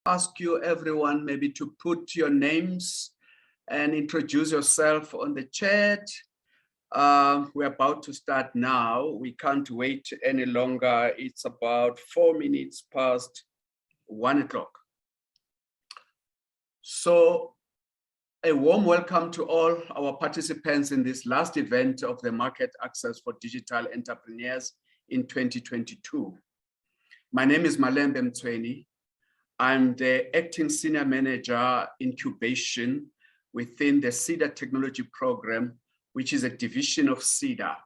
ask you, everyone, maybe to put your names and introduce yourself on the chat. We're about to start now. We can't wait any longer. It's about 4 minutes past 1 o'clock. So a warm welcome to all our participants in this last event of the Market Access for Digital Entrepreneurs in 2022. My name is Malembe Mtsweni. I'm the Acting Senior Manager Incubation within the Seda Technology Program, which is a division of Seda.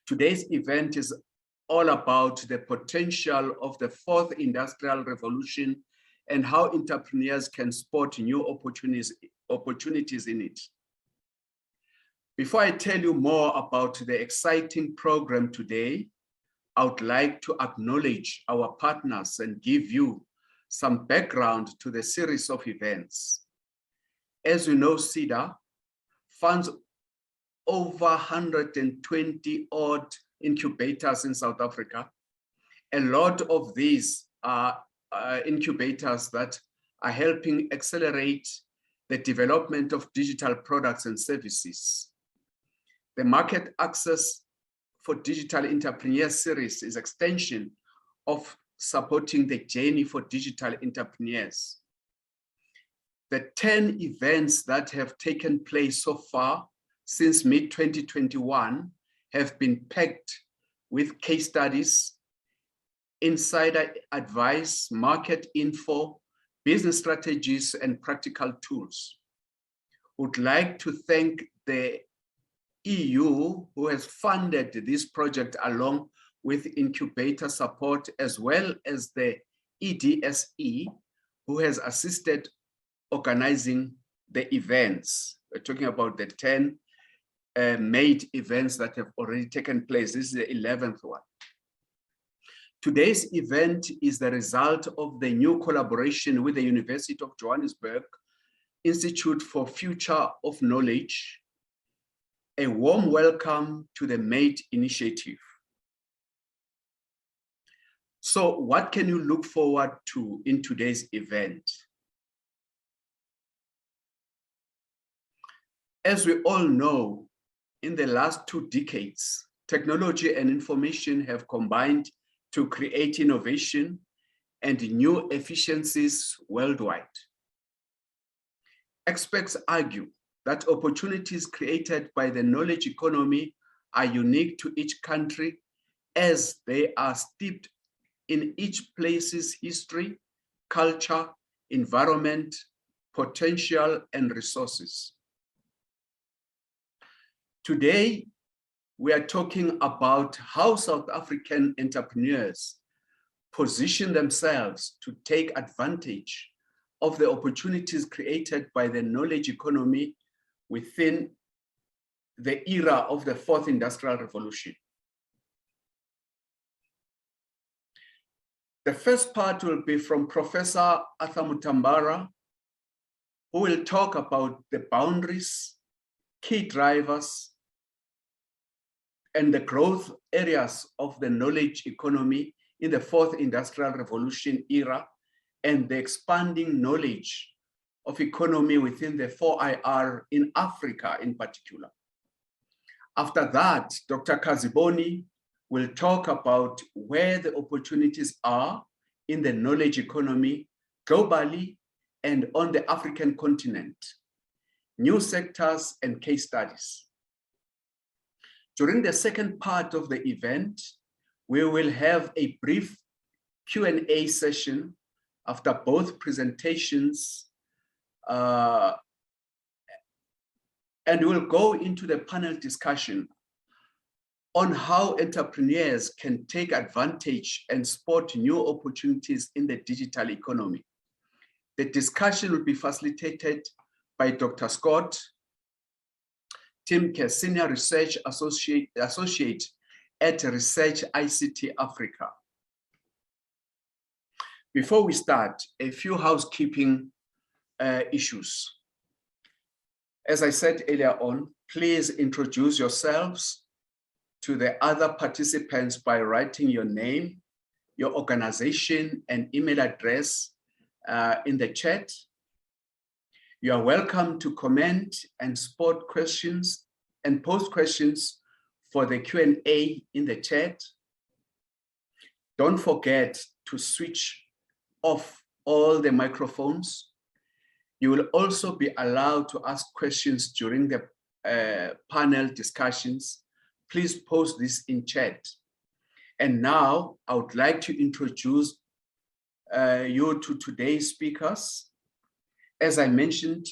Today's event is all about the potential of the fourth industrial revolution and how entrepreneurs can spot new opportunities in it. Before I tell you more about the exciting program today, I would like to acknowledge our partners and give you some background to the series of events. As you know, Seda funds over 120 odd incubators in South Africa. A lot of these are incubators that are helping accelerate the development of digital products and services. The Market Access for Digital Entrepreneurs series is extension of supporting the journey for digital entrepreneurs. The 10 events that have taken place so far since mid-2021 have been packed with case studies, insider advice, market info, business strategies, and practical tools. Would like to thank the EU, who has funded this project along with incubator support, as well as the EDSE, who has assisted organizing the events. We're talking about the 10 made events that have already taken place. This is the 11th one. Today's event is the result of the new collaboration with the University of Johannesburg Institute for Future of Knowledge. A warm welcome to the MADE initiative. So what can you look forward to in today's event? As we all know, in the last 2 decades, technology and information have combined to create innovation and new efficiencies worldwide. Experts argue that opportunities created by the knowledge economy are unique to each country, as they are steeped in each place's history, culture, environment, potential, and resources. Today, we are talking about how South African entrepreneurs position themselves to take advantage of the opportunities created by the knowledge economy within the era of the fourth industrial revolution. The first part will be from Professor Arthur Mutambara, who will talk about the boundaries, key drivers, and the growth areas of the knowledge economy in the fourth industrial revolution era, and the expanding knowledge of economy within the 4IR in Africa in particular. After that, Dr. Kaziboni will talk about where the opportunities are in the knowledge economy globally and on the African continent, new sectors and case studies. During the second part of the event, we will have a brief Q&A session after both presentations, and we'll go into the panel discussion on how entrepreneurs can take advantage and spot new opportunities in the digital economy. The discussion will be facilitated by Dr. Scott Timke, Senior Research Associate at Research ICT Africa. Before we start, a few housekeeping issues. As I said earlier on, please introduce yourselves to the other participants by writing your name, your organization, and email address in the chat. You are welcome to comment and spot questions and post questions for the Q&A in the chat. Don't forget to switch off all the microphones. You will also be allowed to ask questions during the panel discussions. Please post this in chat. And now I would like to introduce you to today's speakers. As I mentioned,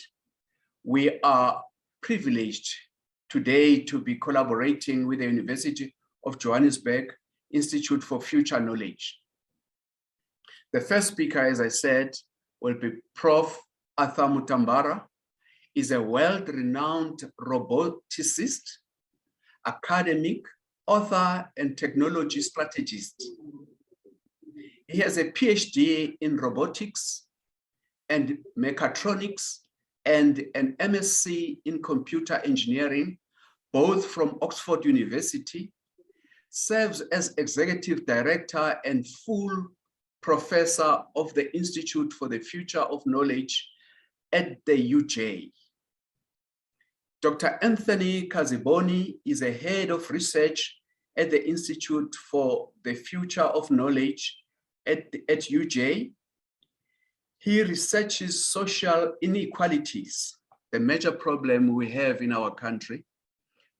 we are privileged today to be collaborating with the University of Johannesburg Institute for Future Knowledge. The first speaker, as I said, will be Prof. Arthur Mutambara. Is a world-renowned roboticist, academic, author, and technology strategist. He has a PhD in robotics and mechatronics and an MSc in computer engineering, both from Oxford University, serves as executive director and full professor of the Institute for the Future of Knowledge at the UJ. Dr. Anthony Kaziboni is a head of research at the Institute for the Future of Knowledge at UJ. He researches social inequalities, the major problem we have in our country,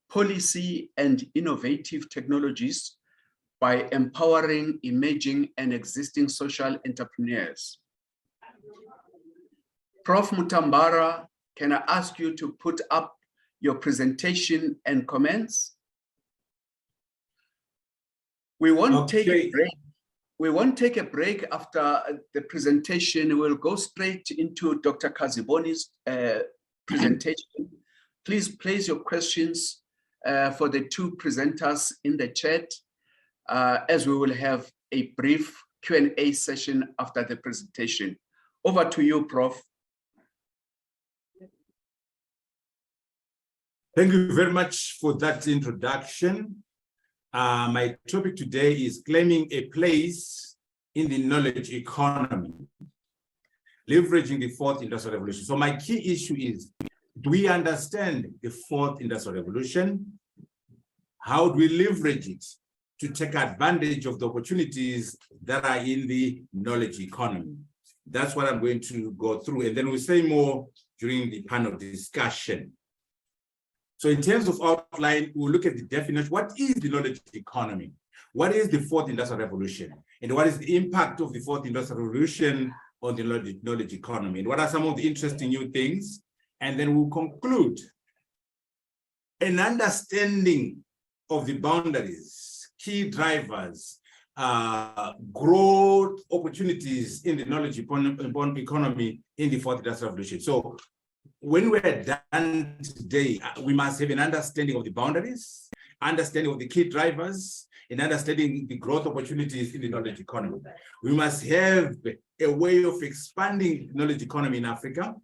policy and innovative technologies by empowering emerging and existing social entrepreneurs. Prof. Mutambara, can I ask you to put up your presentation and comments? We won't take a break. We won't take a break after the presentation. We'll go straight into Dr. Kaziboni's presentation. Please place your questions for the two presenters in the chat, as we will have a brief Q&A session after the presentation. Over to you, Prof. Thank you very much for that introduction. My topic today is claiming a place in the knowledge economy, leveraging the fourth industrial revolution. So my key issue is, do we understand the fourth industrial revolution? How do we leverage it to take advantage of the opportunities that are in the knowledge economy? That's what I'm going to go through, and then we'll say more during the panel discussion. So in terms of outline, we'll look at the definition. What is the knowledge economy? What is the fourth industrial revolution? And what is the impact of the fourth industrial revolution on the knowledge economy? And what are some of the interesting new things? And then we'll conclude an understanding of the boundaries, key drivers, growth opportunities in the knowledge economy in the fourth industrial revolution. So when we're done today, we must have an understanding of the boundaries, understanding of the key drivers, and understanding the growth opportunities in the knowledge economy. We must have a way of expanding the knowledge economy in Africa.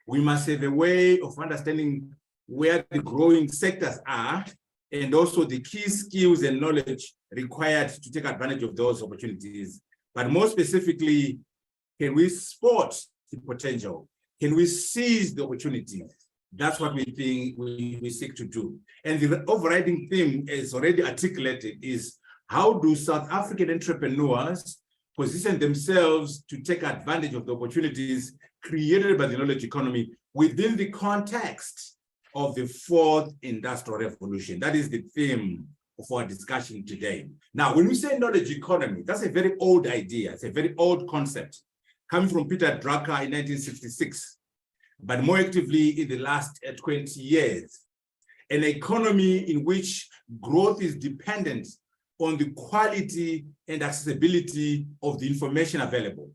We must have a way of understanding where the growing sectors are, and also the key skills and knowledge required to take advantage of those opportunities. But more specifically, can we spot the potential? Can we seize the opportunity? That's what we think we seek to do. And the overriding theme, is already articulated, is how do South African entrepreneurs position themselves to take advantage of the opportunities created by the knowledge economy within the context of the fourth industrial revolution? That is the theme of our discussion today. Now, when we say knowledge economy, that's a very old idea. It's a very old concept, coming from Peter Drucker in 1966, but more actively in the last 20 years. An economy in which growth is dependent on the quality and accessibility of the information available.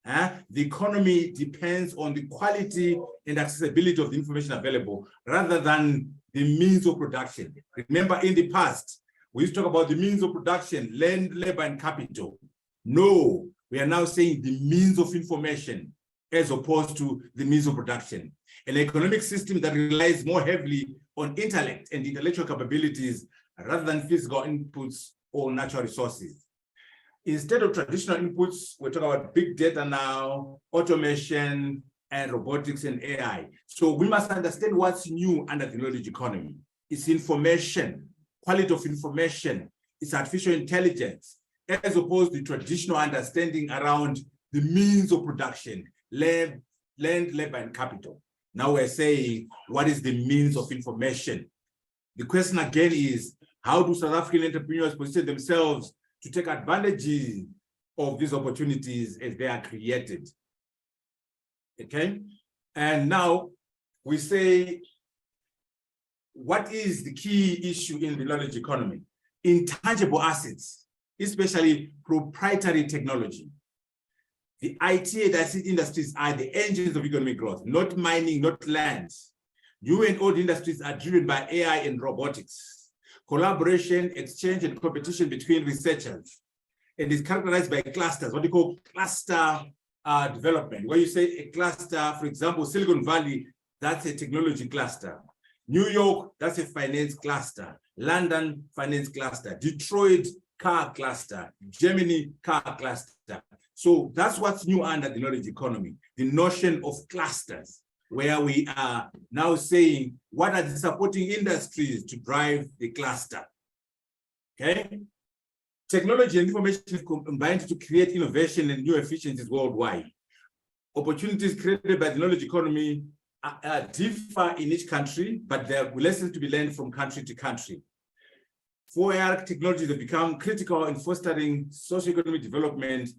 The economy depends on the quality and accessibility of the information available rather than the means of production. Remember, in the past, we used to talk about the means of production, land, labor, and capital. No, we are now saying the means of information as opposed to the means of production. An economic system that relies more heavily on intellect and intellectual capabilities rather than physical inputs or natural resources. Instead of traditional inputs, we're talking about big data now, automation, and robotics and AI. So we must understand what's new under the knowledge economy. It's information, quality of information, it's artificial intelligence, as opposed to traditional understanding around the means of production, land, labor, and capital. Now we're saying, what is the means of information? The question again is, how do South African entrepreneurs position themselves to take advantage of these opportunities as they are created? Okay, and now we say, what is the key issue in the knowledge economy? Intangible assets, especially proprietary technology. The IT and ICT industries are the engines of economic growth, not mining, not land. New and old industries are driven by AI and robotics. Collaboration, exchange, and competition between researchers. And is characterized by clusters, what we call cluster development. Where you say a cluster, for example, Silicon Valley, that's a technology cluster. New York, that's a finance cluster. London, finance cluster. Detroit, car cluster. Germany, car cluster. So that's what's new under the knowledge economy, the notion of clusters, where we are now saying, what are the supporting industries to drive the cluster? Okay. Technology and information combined to create innovation and new efficiencies worldwide. Opportunities created by the knowledge economy differ in each country, but there are lessons to be learned from country to country. 4AR technologies have become critical in fostering socioeconomic development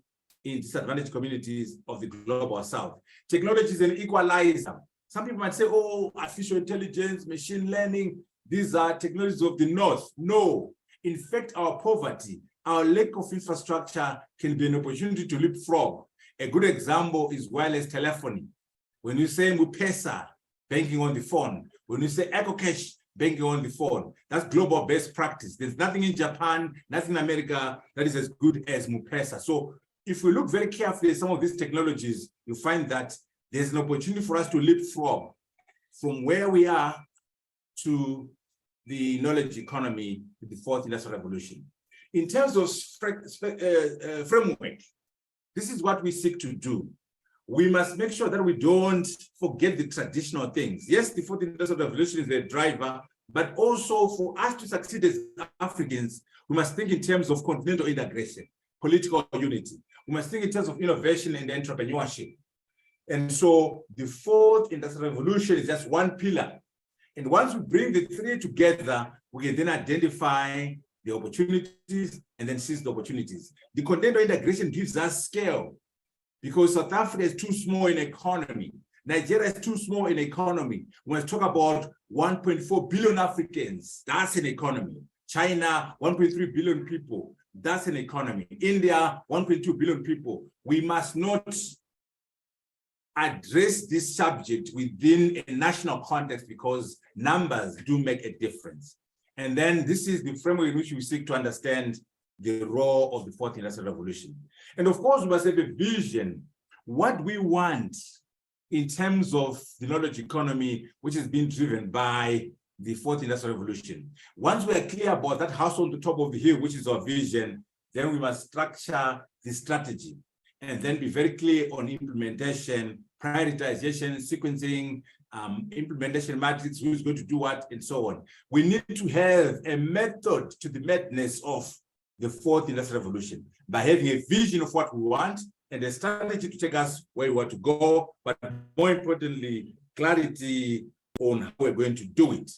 in disadvantaged communities of the global south. Technology is an equalizer. Some people might say, oh, artificial intelligence, machine learning, these are technologies of the north. No, in fact, our poverty, our lack of infrastructure can be an opportunity to leapfrog. A good example is wireless telephony. When you say M-Pesa, banking on the phone, when you say EcoCash, banking on the phone, that's global best practice. There's nothing in Japan, nothing in America that is as good as M-Pesa. So if we look very carefully at some of these technologies, you find that there's an opportunity for us to leapfrog from where we are to the knowledge economy, the fourth industrial revolution. In terms of framework, this is what we seek to do. We must make sure that we don't forget the traditional things. Yes, the fourth industrial revolution is the driver, but also for us to succeed as Africans, we must think in terms of continental integration, political unity. We must think in terms of innovation and entrepreneurship. And so the fourth industrial revolution is just one pillar. And once we bring the three together, we can then identify the opportunities and then seize the opportunities. The continental integration gives us scale because South Africa is too small in economy. Nigeria is too small in economy. When we talk about 1.4 billion Africans, that's an economy. China, 1.3 billion people, that's an economy. India, 1.2 billion people. We must not address this subject within a national context because numbers do make a difference. And then this is the framework in which we seek to understand the role of the fourth industrial revolution. And of course, we must have a vision, what we want in terms of the knowledge economy, which is being driven by the fourth industrial revolution. Once we are clear about that house on the top of the hill, which is our vision, then we must structure the strategy and then be very clear on implementation, prioritization, sequencing, implementation matrix, who's going to do what, and so on. We need to have a method to the madness of the fourth industrial revolution by having a vision of what we want and a strategy to take us where we want to go, but more importantly, clarity on how we're going to do it.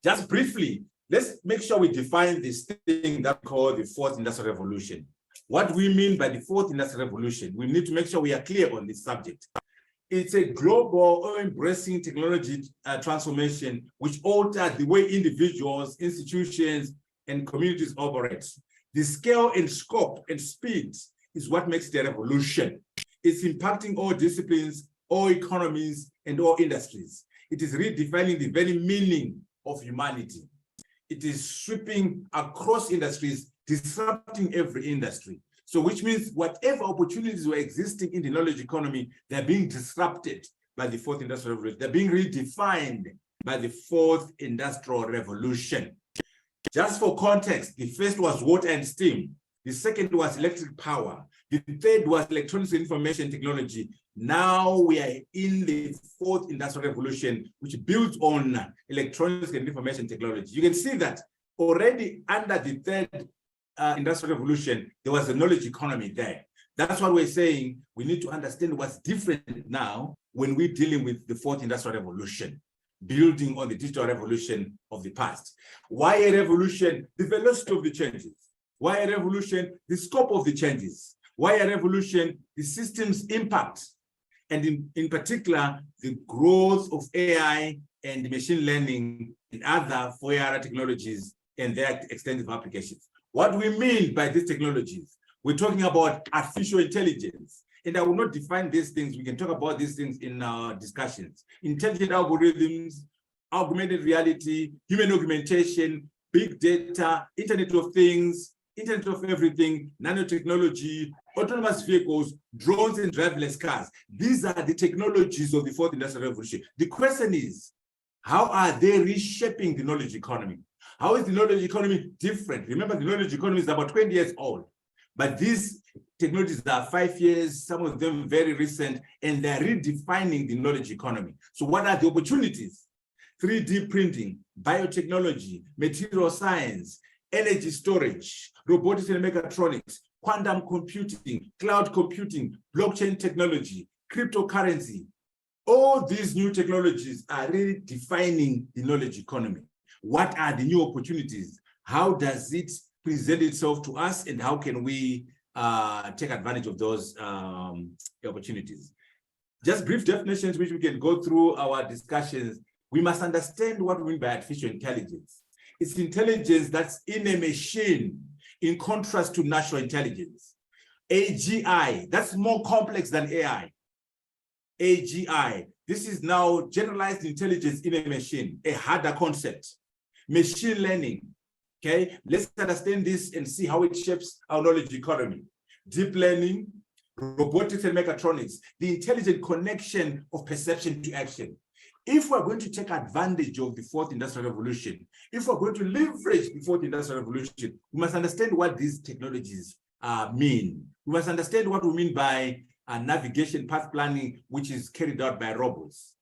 Just briefly, let's make sure we define this thing that we call the fourth industrial revolution. What we mean by the fourth industrial revolution, we need to make sure we are clear on this subject. It's a global or embracing technology transformation which alters the way individuals, institutions, and communities operate. The scale and scope and speed is what makes it a revolution. It's impacting all disciplines, all economies, and all industries. It is redefining the very meaning of humanity. It is sweeping across industries, disrupting every industry. So which means whatever opportunities were existing in the knowledge economy, they're being disrupted by the fourth industrial revolution. They're being redefined by the fourth industrial revolution. Just for context, the first was water and steam. The second was electric power. The third was electronics and information technology. Now we are in the fourth industrial revolution, which builds on electronics and information technology. You can see that already under the third industrial revolution, there was a knowledge economy there. That's what we're saying. We need to understand what's different now when we're dealing with the fourth industrial revolution, building on the digital revolution of the past. Why a revolution? The velocity of the changes. Why a revolution? The scope of the changes. Why a revolution? The system's impact. And in particular, the growth of AI and machine learning and other 4AR technologies and their extensive applications. What do we mean by these technologies? We're talking about artificial intelligence. And I will not define these things. We can talk about these things in our discussions. Intelligent algorithms, augmented reality, human augmentation, big data, Internet of Things, Internet of Everything, nanotechnology, autonomous vehicles, drones, and driverless cars. These are the technologies of the fourth industrial revolution. The question is, how are they reshaping the knowledge economy? How is the knowledge economy different? Remember, the knowledge economy is about 20 years old, but these technologies are 5 years, some of them very recent, and they're redefining the knowledge economy. So what are the opportunities? 3D printing, biotechnology, material science, energy storage, robotics and mechatronics, quantum computing, cloud computing, blockchain technology, cryptocurrency. All these new technologies are really defining the knowledge economy. What are the new opportunities? How does it present itself to us, and how can we take advantage of those opportunities? Just brief definitions which we can go through our discussions. We must understand what we mean by artificial intelligence. It's intelligence that's in a machine, in contrast to natural intelligence. AGI, that's more complex than AI. AGI, this is now generalized intelligence in a machine, a harder concept. Machine learning, okay? Let's understand this and see how it shapes our knowledge economy. Deep learning, robotics and mechatronics, the intelligent connection of perception to action. If we're going to take advantage of the fourth industrial revolution, if we're going to leverage the fourth industrial revolution, we must understand what these technologies mean. We must understand what we mean by navigation path planning, which is carried out by robots.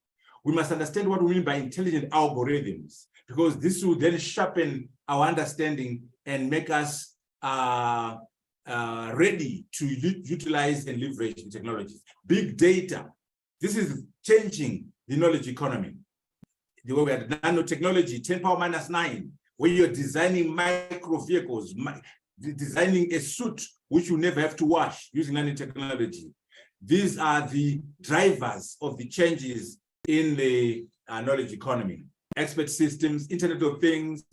We must understand what we mean by intelligent algorithms, because this will then sharpen our understanding and make us ready to utilize and leverage the technologies. Big data, this is changing the knowledge economy. The way we had nanotechnology, 10⁻⁹, where you're designing micro vehicles, designing a suit which you never have to wash using nanotechnology. These are the drivers of the changes in the knowledge economy. Expert systems, Internet of Things,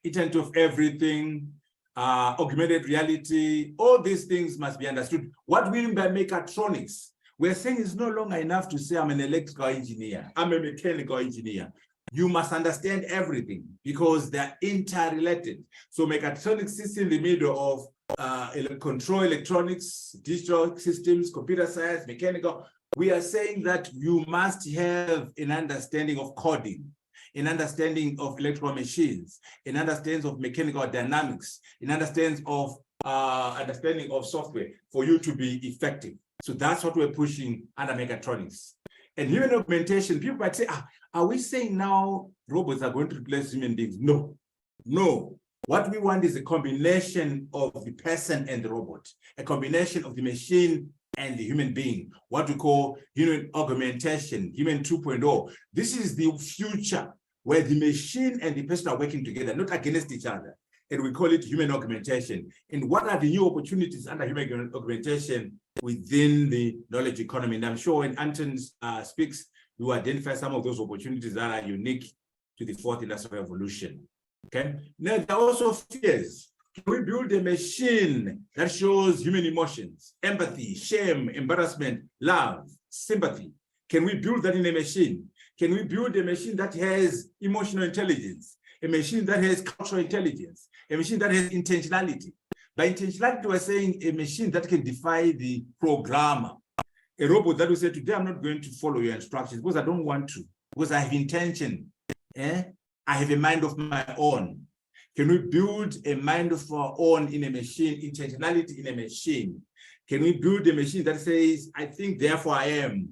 Internet of Everything, augmented reality, all these things must be understood. What we mean by mechatronics, we're saying it's no longer enough to say I'm an electrical engineer, I'm a mechanical engineer. You must understand everything because they're interrelated. So mechatronics sits in the middle of control electronics, digital systems, computer science, mechanical. We are saying that you must have an understanding of coding, an understanding of electrical machines, an understanding of mechanical dynamics, an understanding of software for you to be effective. So that's what we're pushing under mechatronics. And human augmentation, people might say, are we saying now robots are going to replace human beings? No, no. What we want is a combination of the person and the robot, a combination of the machine and the human being, what we call human augmentation, human 2.0. This is the future where the machine and the person are working together, not against each other. And we call it human augmentation. And what are the new opportunities under human augmentation within the knowledge economy? And I'm sure when Anton speaks, we will identify some of those opportunities that are unique to the fourth industrial revolution. Okay. Now, there are also fears. Can we build a machine that shows human emotions, empathy, shame, embarrassment, love, sympathy? Can we build that in a machine? Can we build a machine that has emotional intelligence, a machine that has cultural intelligence, a machine that has intentionality? By intentionality, we're saying a machine that can defy the programmer, a robot that will say, today I'm not going to follow your instructions because I don't want to, because I have intention. I have a mind of my own. Can we build a mind of our own in a machine, intentionality in a machine? Can we build a machine that says, I think, therefore I am?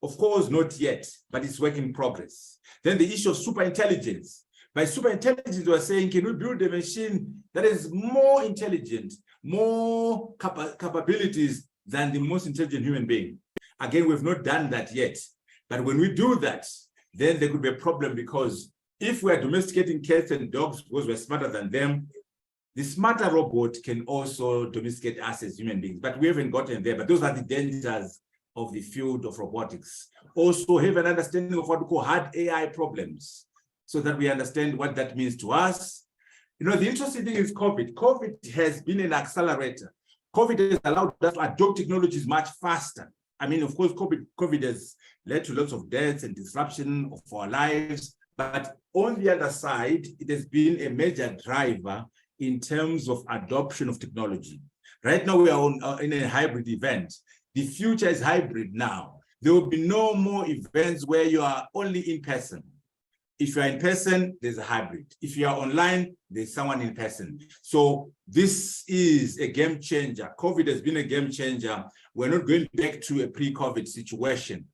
Of course, not yet, but it's work in progress. Then the issue of superintelligence. By superintelligence, we're saying, can we build a machine that is more intelligent, more capabilities than the most intelligent human being? Again, we've not done that yet. But when we do that, then there could be a problem, because if we're domesticating cats and dogs because we're smarter than them, the smarter robot can also domesticate us as human beings. But we haven't gotten there. But those are the dangers of the field of robotics. Also have an understanding of what we call hard AI problems, so that we understand what that means to us. You know, the interesting thing is COVID. COVID has been an accelerator. COVID has allowed us to adopt technologies much faster. I mean, of course, COVID has led to lots of deaths and disruption of our lives. But on the other side, it has been a major driver in terms of adoption of technology. Right now, we are in a hybrid event. The future is hybrid now. There will be no more events where you are only in person. If you are in person, there's a hybrid. If you are online, there's someone in person. So this is a game changer. COVID has been a game changer. We're not going back to a pre-COVID situation.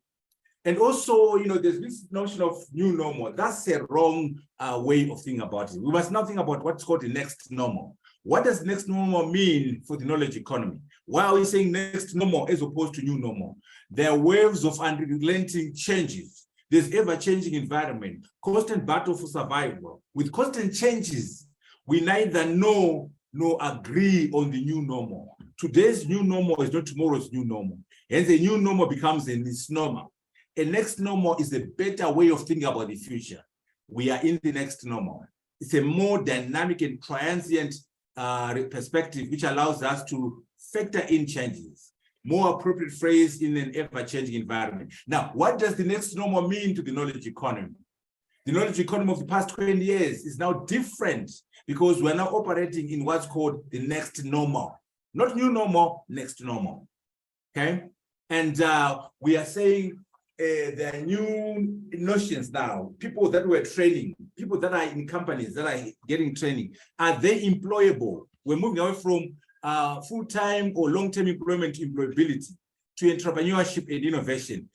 And also, you know, there's this notion of new normal. That's a wrong way of thinking about it. We must now think about what's called the next normal. What does next normal mean for the knowledge economy? Why are we saying next normal as opposed to new normal? There are waves of unrelenting changes. There's ever-changing environment, constant battle for survival. With constant changes, we neither know nor agree on the new normal. Today's new normal is not tomorrow's new normal. Hence, the new normal becomes a misnomer. A next normal is a better way of thinking about the future. We are in the next normal. It's a more dynamic and transient perspective, which allows us to factor in changes. More appropriate phrase in an ever-changing environment. Now, what does the next normal mean to the knowledge economy? The knowledge economy of the past 20 years is now different, because we're now operating in what's called the next normal. Not new normal, next normal, okay? And we are saying there are new notions now. People that we're training, people that are in companies that are getting training, are they employable? We're moving away from full-time or long-term employment to employability, to entrepreneurship and innovation.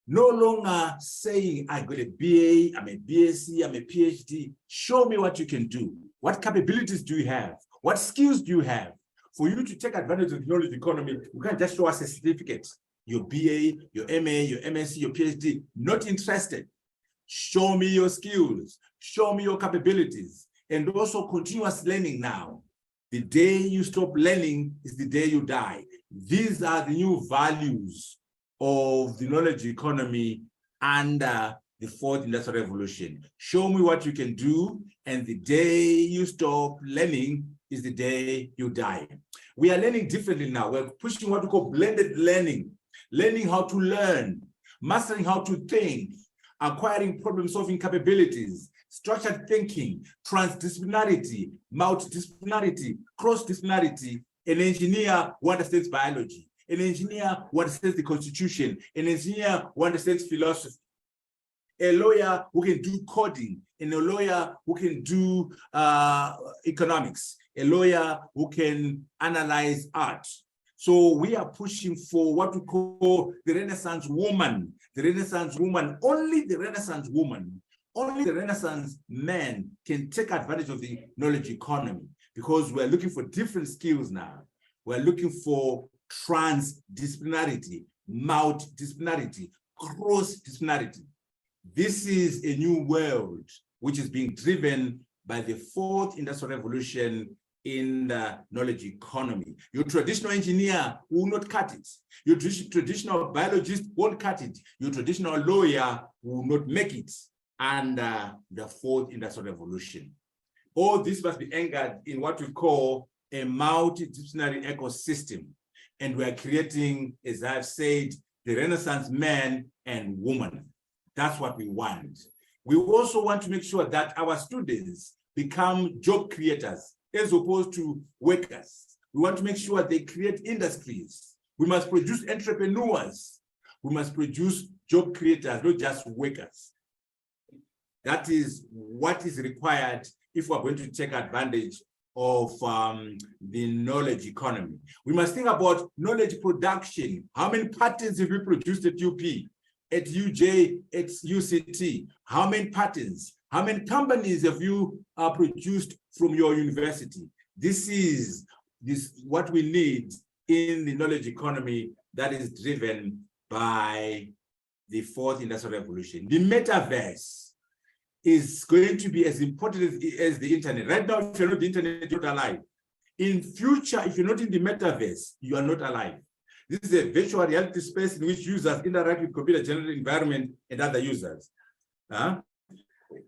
No longer saying, I got a BA, I'm a BSc, I'm a PhD. Show me what you can do. What capabilities do you have? What skills do you have? For you to take advantage of the knowledge economy, you can't just show us a certificate. Your BA, your MA, your MSc, your PhD, not interested. Show me your skills, show me your capabilities, and also continuous learning now. The day you stop learning is the day you die. These are the new values of the knowledge economy under the fourth industrial revolution. Show me what you can do, and the day you stop learning is the day you die. We are learning differently now. We're pushing what we call blended learning. Learning how to learn, mastering how to think, acquiring problem-solving capabilities, structured thinking, transdisciplinarity, multidisciplinarity, cross-disciplinarity, an engineer who understands biology, an engineer who understands the Constitution, an engineer who understands philosophy, a lawyer who can do coding, and a lawyer who can do economics, a lawyer who can analyze art. So we are pushing for what we call the Renaissance woman. The Renaissance woman, only the Renaissance woman, only the Renaissance man can take advantage of the knowledge economy, because we're looking for different skills now. We're looking for transdisciplinarity, multidisciplinarity, cross-disciplinarity. This is a new world which is being driven by the fourth industrial revolution in the knowledge economy. Your traditional engineer will not cut it. Your traditional biologist won't cut it. Your traditional lawyer will not make it under the fourth industrial revolution. All this must be anchored in what we call a multidisciplinary ecosystem. And we are creating, as I've said, the Renaissance man and woman. That's what we want. We also want to make sure that our students become job creators as opposed to workers. We want to make sure they create industries. We must produce entrepreneurs. We must produce job creators, not just workers. That is what is required if we're going to take advantage of the knowledge economy. We must think about knowledge production. How many patents have you produced at UP, at UJ, at UCT? How many patents? How many companies have you produced from your university? This is what we need in the knowledge economy that is driven by the fourth industrial revolution. The metaverse is going to be as important as the internet. Right now, if you're not the internet, you're not alive. In future, if you're not in the metaverse, you are not alive. This is a virtual reality space in which users interact with computer-generated environment and other users.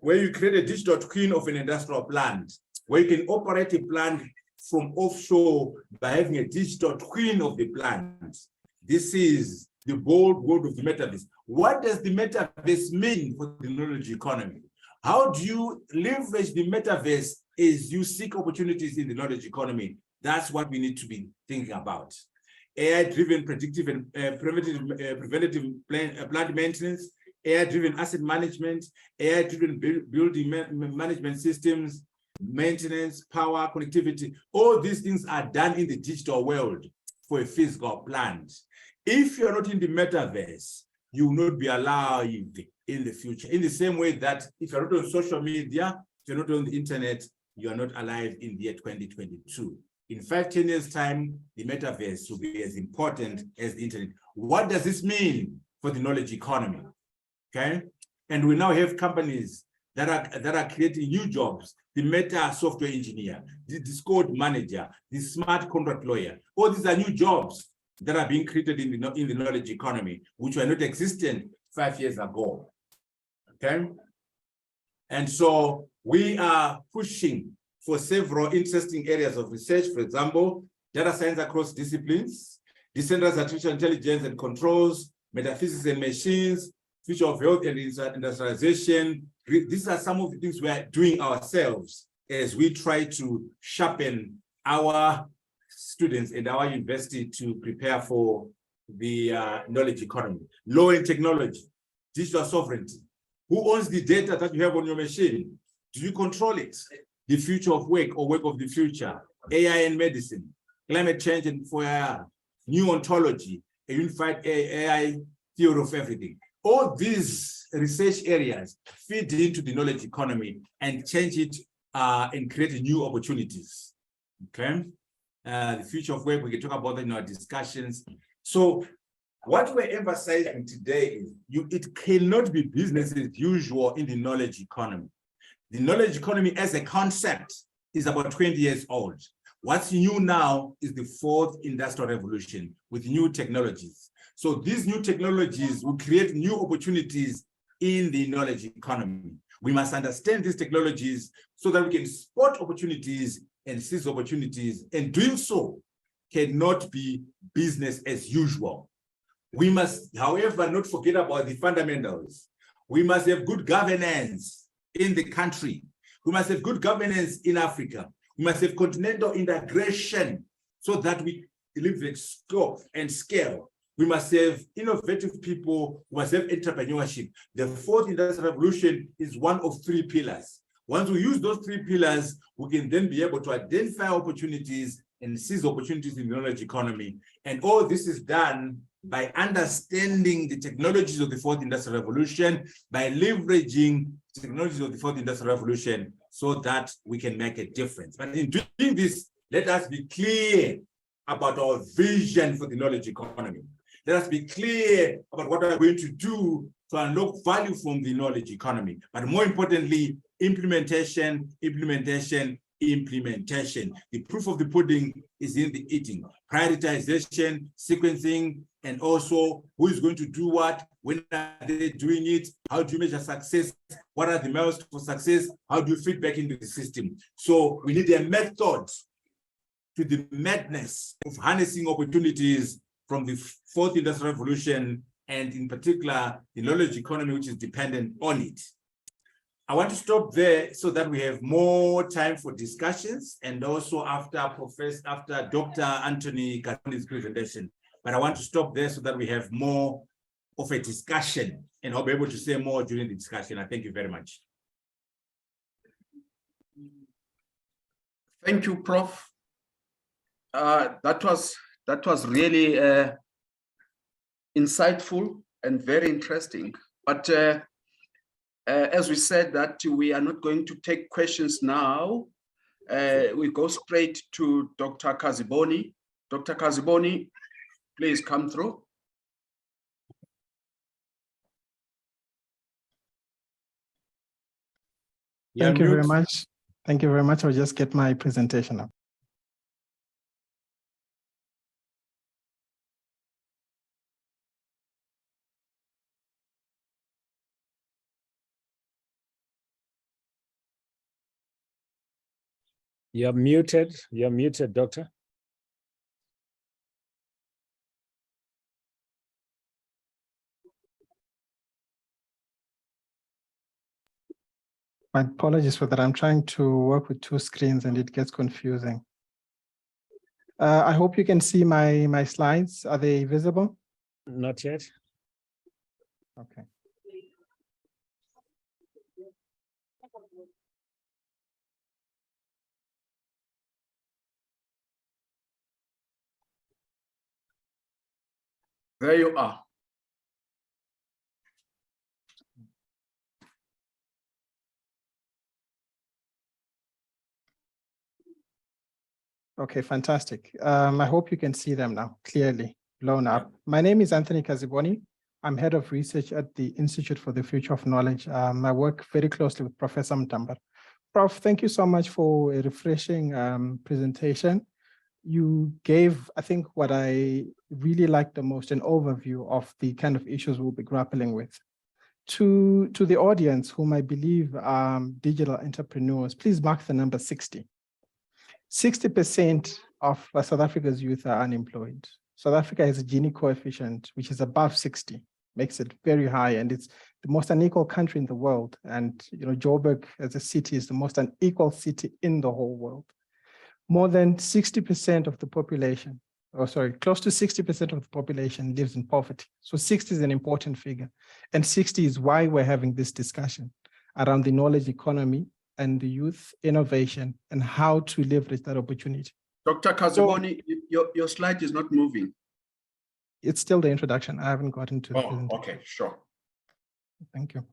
Where you create a digital twin of an industrial plant, where you can operate a plant from offshore by having a digital twin of the plant. This is the bold word of the metaverse. What does the metaverse mean for the knowledge economy? How do you leverage the metaverse as you seek opportunities in the knowledge economy? That's what we need to be thinking about. AI-driven predictive and preventative plant maintenance, AI-driven asset management, AI-driven building management systems, maintenance, power, connectivity. All these things are done in the digital world for a physical plant. If you're not in the metaverse, you will not be alive in the future. In the same way that if you're not on social media, if you're not on the internet, you are not alive in the year 2022. In 5-10 years' time, the metaverse will be as important as the internet. What does this mean for the knowledge economy? Okay, and we now have companies that are creating new jobs. The meta software engineer, the code manager, the smart contract lawyer. All these are new jobs that are being created in the knowledge economy, which were not existent 5 years ago. Okay, and so we are pushing for several interesting areas of research. For example, data science across disciplines, decentralized artificial intelligence and controls, metaphysics and machines, future of health and industrialization. These are some of the things we are doing ourselves as we try to sharpen our students and our university to prepare for the knowledge economy. Law and technology, digital sovereignty. Who owns the data that you have on your machine? Do you control it? The future of work or work of the future, AI and medicine, climate change and FOIA, new ontology, a unified AI theory of everything. All these research areas feed into the knowledge economy and change it and create new opportunities. Okay, the future of work, we can talk about that in our discussions. So what we're emphasizing today is it cannot be business as usual in the knowledge economy. The knowledge economy as a concept is about 20 years old. What's new now is the fourth industrial revolution with new technologies. So these new technologies will create new opportunities in the knowledge economy. We must understand these technologies so that we can spot opportunities and seize opportunities, and doing so cannot be business as usual. We must, however, not forget about the fundamentals. We must have good governance in the country. We must have good governance in Africa. We must have continental integration so that we deliver scope and scale. We must have innovative people. We must have entrepreneurship. The fourth industrial revolution is one of 3 pillars. Once we use those 3 pillars, we can then be able to identify opportunities and seize opportunities in the knowledge economy. And all this is done by understanding the technologies of the fourth industrial revolution, by leveraging technologies of the fourth industrial revolution so that we can make a difference. But in doing this, let us be clear about our vision for the knowledge economy. Let us be clear about what we are going to do to unlock value from the knowledge economy. But more importantly, implementation, implementation, implementation. The proof of the pudding is in the eating. Prioritization, sequencing, and also who is going to do what, when are they doing it, how do you measure success, what are the milestones for success, how do you feed back into the system. So we need a method to the madness of harnessing opportunities from the fourth industrial revolution, and in particular, the knowledge economy, which is dependent on it. I want to stop there so that we have more time for discussions, and also after Dr. Anthony Katoni's presentation. But I want to stop there so that we have more of a discussion, and I'll be able to say more during the discussion. I thank you very much. Thank you, Prof. That was really insightful and very interesting. But as we said that we are not going to take questions now, we go straight to Dr. Kaziboni. Dr. Kaziboni, please come through. Thank you very much. Thank you very much. I'll just get my presentation up. You're muted, doctor. My apologies for that. I'm trying to work with two screens and it gets confusing. I hope you can see my slides. Are they visible? Not yet. Okay. There you are. Okay, fantastic. I hope you can see them now clearly, blown up. My name is Anthony Kaziboni. I'm head of research at the Institute for the Future of Knowledge. I work very closely with Professor Mtamba. Prof, thank you so much for a refreshing presentation. You gave, I think, what I really liked the most, an overview of the kind of issues we'll be grappling with. To the audience, whom I believe are digital entrepreneurs, please mark the number 60. 60% of South Africa's youth are unemployed. South Africa has a Gini coefficient, which is above 60, makes it very high, and it's the most unequal country in the world. And Joburg as a city is the most unequal city in the whole world. More than 60% of the population, close to 60% of the population lives in poverty. So 60 is an important figure. And 60 is why we're having this discussion around the knowledge economy and the youth innovation and how to leverage that opportunity. Dr. Kaziboni, your slide is not moving. It's still the introduction. I haven't gotten to the presentation. Okay, sure. Thank you.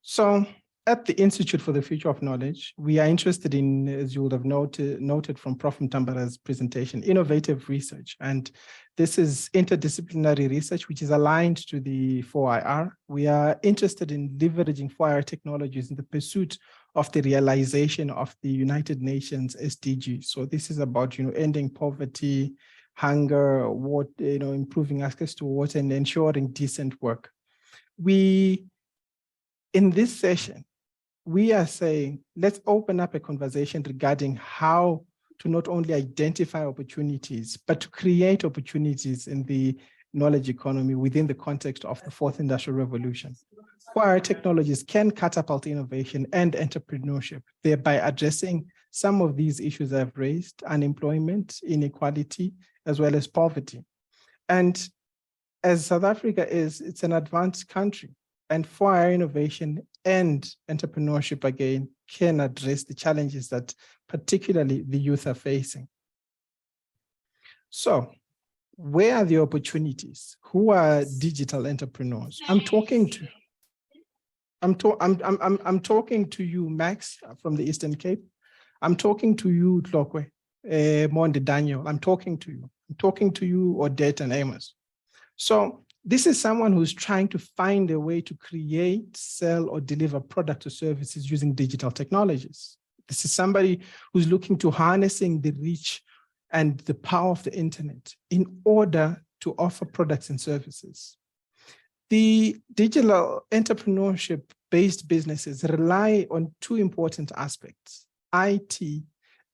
So at the Institute for the Future of Knowledge, we are interested in, as you would have noted from Prof. Mtambara's presentation, innovative research. And this is interdisciplinary research, which is aligned to the 4IR. We are interested in leveraging 4IR technologies in the pursuit of the realization of the United Nations SDGs. So this is about, ending poverty, hunger, water, improving access to water and ensuring decent work. In this session, we are saying, let's open up a conversation regarding how to not only identify opportunities, but to create opportunities in the knowledge economy within the context of the fourth industrial revolution. Our technologies can catapult innovation and entrepreneurship, thereby addressing some of these issues I've raised: unemployment, inequality, as well as poverty. And as South Africa it's an advanced country, and for our innovation and entrepreneurship, again, can address the challenges that particularly the youth are facing. So where are the opportunities? Who are digital entrepreneurs? I'm talking to you, Max, from the Eastern Cape. I'm talking to you, Tlokwe, Monde Daniel. I'm talking to you. I'm talking to you, Odette and Amos. So this is someone who's trying to find a way to create, sell, or deliver products or services using digital technologies. This is somebody who's looking to harnessing the reach and the power of the internet in order to offer products and services. The digital entrepreneurship-based businesses rely on two important aspects: IT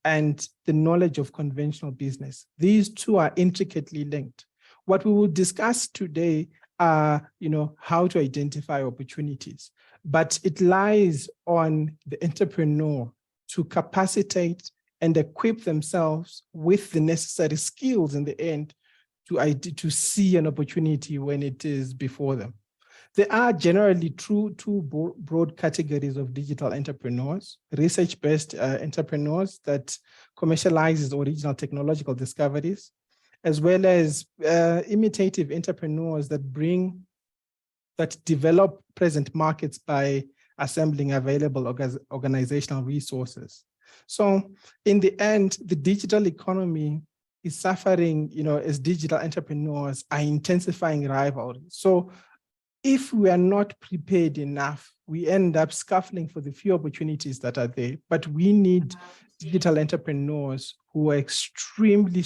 and the knowledge of conventional business. These two are intricately linked. What we will discuss today are, how to identify opportunities, but it lies on the entrepreneur to capacitate and equip themselves with the necessary skills in the end to see an opportunity when it is before them. There are generally two broad categories of digital entrepreneurs: research-based entrepreneurs that commercializes original technological discoveries, as well as imitative entrepreneurs that develop present markets by assembling available organizational resources. So in the end, the digital economy is suffering, as digital entrepreneurs are intensifying rivalry. So if we are not prepared enough, we end up scuffling for the few opportunities that are there. But we need digital entrepreneurs who are extremely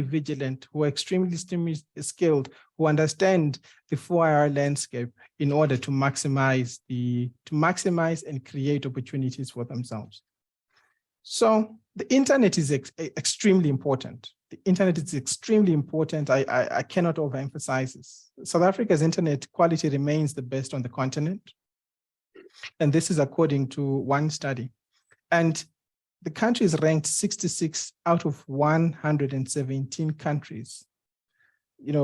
vigilant, who are extremely skilled, who understand the 4IR landscape in order to maximize and create opportunities for themselves. So the internet is extremely important. The internet is extremely important. I cannot overemphasize this. South Africa's internet quality remains the best on the continent. And this is according to one study. And the country is ranked 66 out of 117 countries,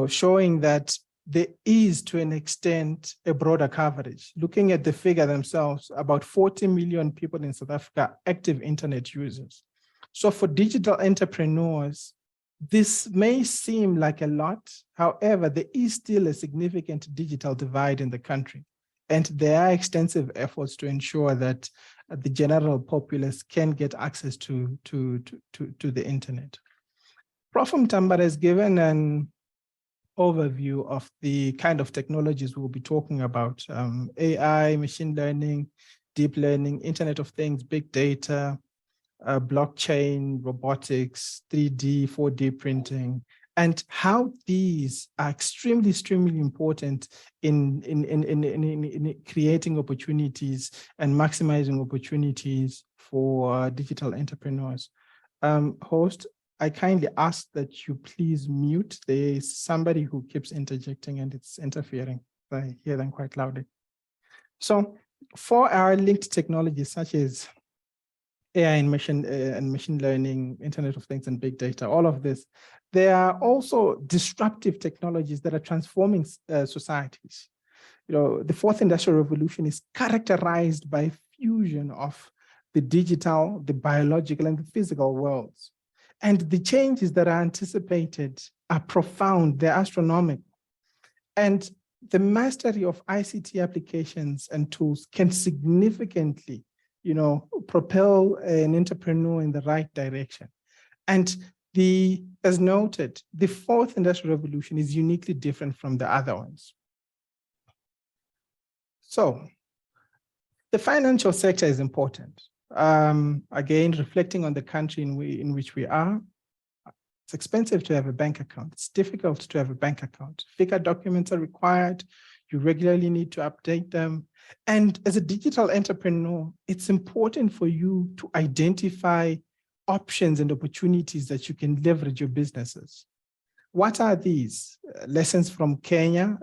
showing that there is, to an extent, a broader coverage. Looking at the figure themselves, about 40 million people in South Africa are active internet users. So for digital entrepreneurs, this may seem like a lot. However, there is still a significant digital divide in the country. And there are extensive efforts to ensure that the general populace can get access to the internet. Prof. Mtambara has given an overview of the kind of technologies we'll be talking about: AI, machine learning, deep learning, Internet of Things, big data, blockchain, robotics, 3D, 4D printing, and how these are extremely important in creating opportunities and maximizing opportunities for digital entrepreneurs. Host, I kindly ask that you please mute. There is somebody who keeps interjecting and it's interfering. I hear them quite loudly. So for our linked technologies such as AI and machine learning, Internet of Things and big data, all of this, there are also disruptive technologies that are transforming societies. The fourth industrial revolution is characterized by fusion of the digital, the biological, and the physical worlds. And the changes that are anticipated are profound, they're astronomical. And the mastery of ICT applications and tools can significantly, propel an entrepreneur in the right direction. And as noted, the fourth industrial revolution is uniquely different from the other ones. So the financial sector is important. Again, reflecting on the country in which we are, it's expensive to have a bank account. It's difficult to have a bank account. FICA documents are required. You regularly need to update them. And as a digital entrepreneur, it's important for you to identify options and opportunities that you can leverage your businesses. What are these? Lessons from Kenya.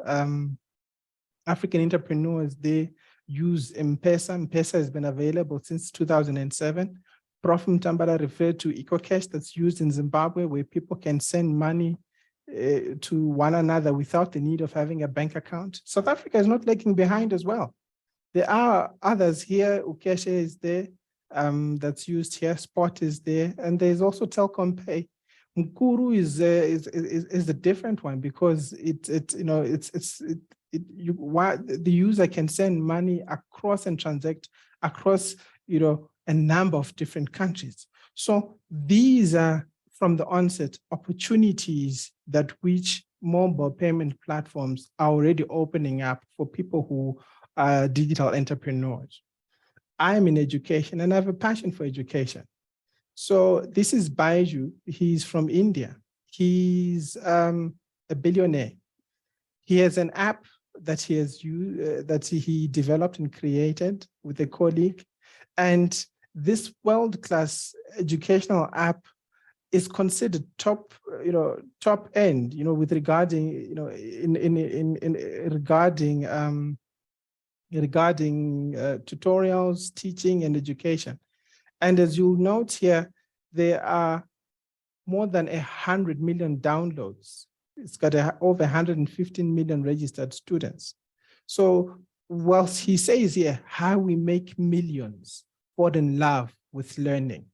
African entrepreneurs, they use M-Pesa. M-Pesa has been available since 2007. Prof. Mtambara referred to EcoCash that's used in Zimbabwe, where people can send money to one another without the need of having a bank account. South Africa is not lagging behind as well. There are others here. Ukeshe is there, that's used here. Spot is there, and there's also Telkom Pay. Mkuru is a different one because the user can send money across and transact across a number of different countries. So these are, from the onset, opportunities that which mobile payment platforms are already opening up for people who are digital entrepreneurs. I'm in education and I have a passion for education. So this is Baiju. He's from India. He's a billionaire. He has an app that he has used, that he developed and created with a colleague. And this world-class educational app is considered top end, with regarding, regarding tutorials, teaching, and education. And as you'll note here, there are more than 100 million downloads. It's got over 115 million registered students. So whilst he says here, how we make millions fall in love with learning,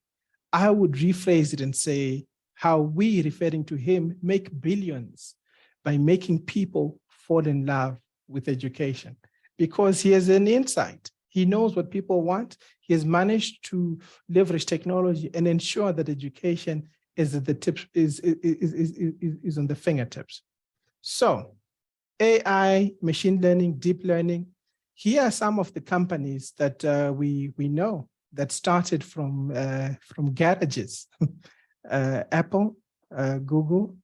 I would rephrase it and say how we, referring to him, make billions by making people fall in love with education, because he has an insight. He knows what people want. He has managed to leverage technology and ensure that education is at the tips, is on the fingertips. So AI, machine learning, deep learning, here are some of the companies that we know that started from garages. Apple, Google,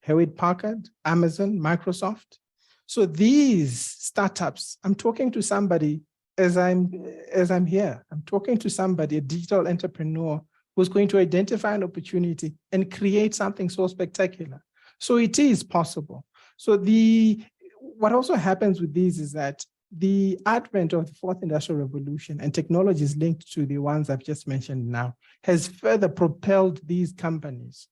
Hewlett-Packard, Amazon, Microsoft. So these startups, I'm talking to somebody as I'm here, I'm talking to somebody, a digital entrepreneur who's going to identify an opportunity and create something so spectacular. So it is possible. So what also happens with these is that the advent of the fourth industrial revolution and technologies linked to the ones I've just mentioned now has further propelled these companies.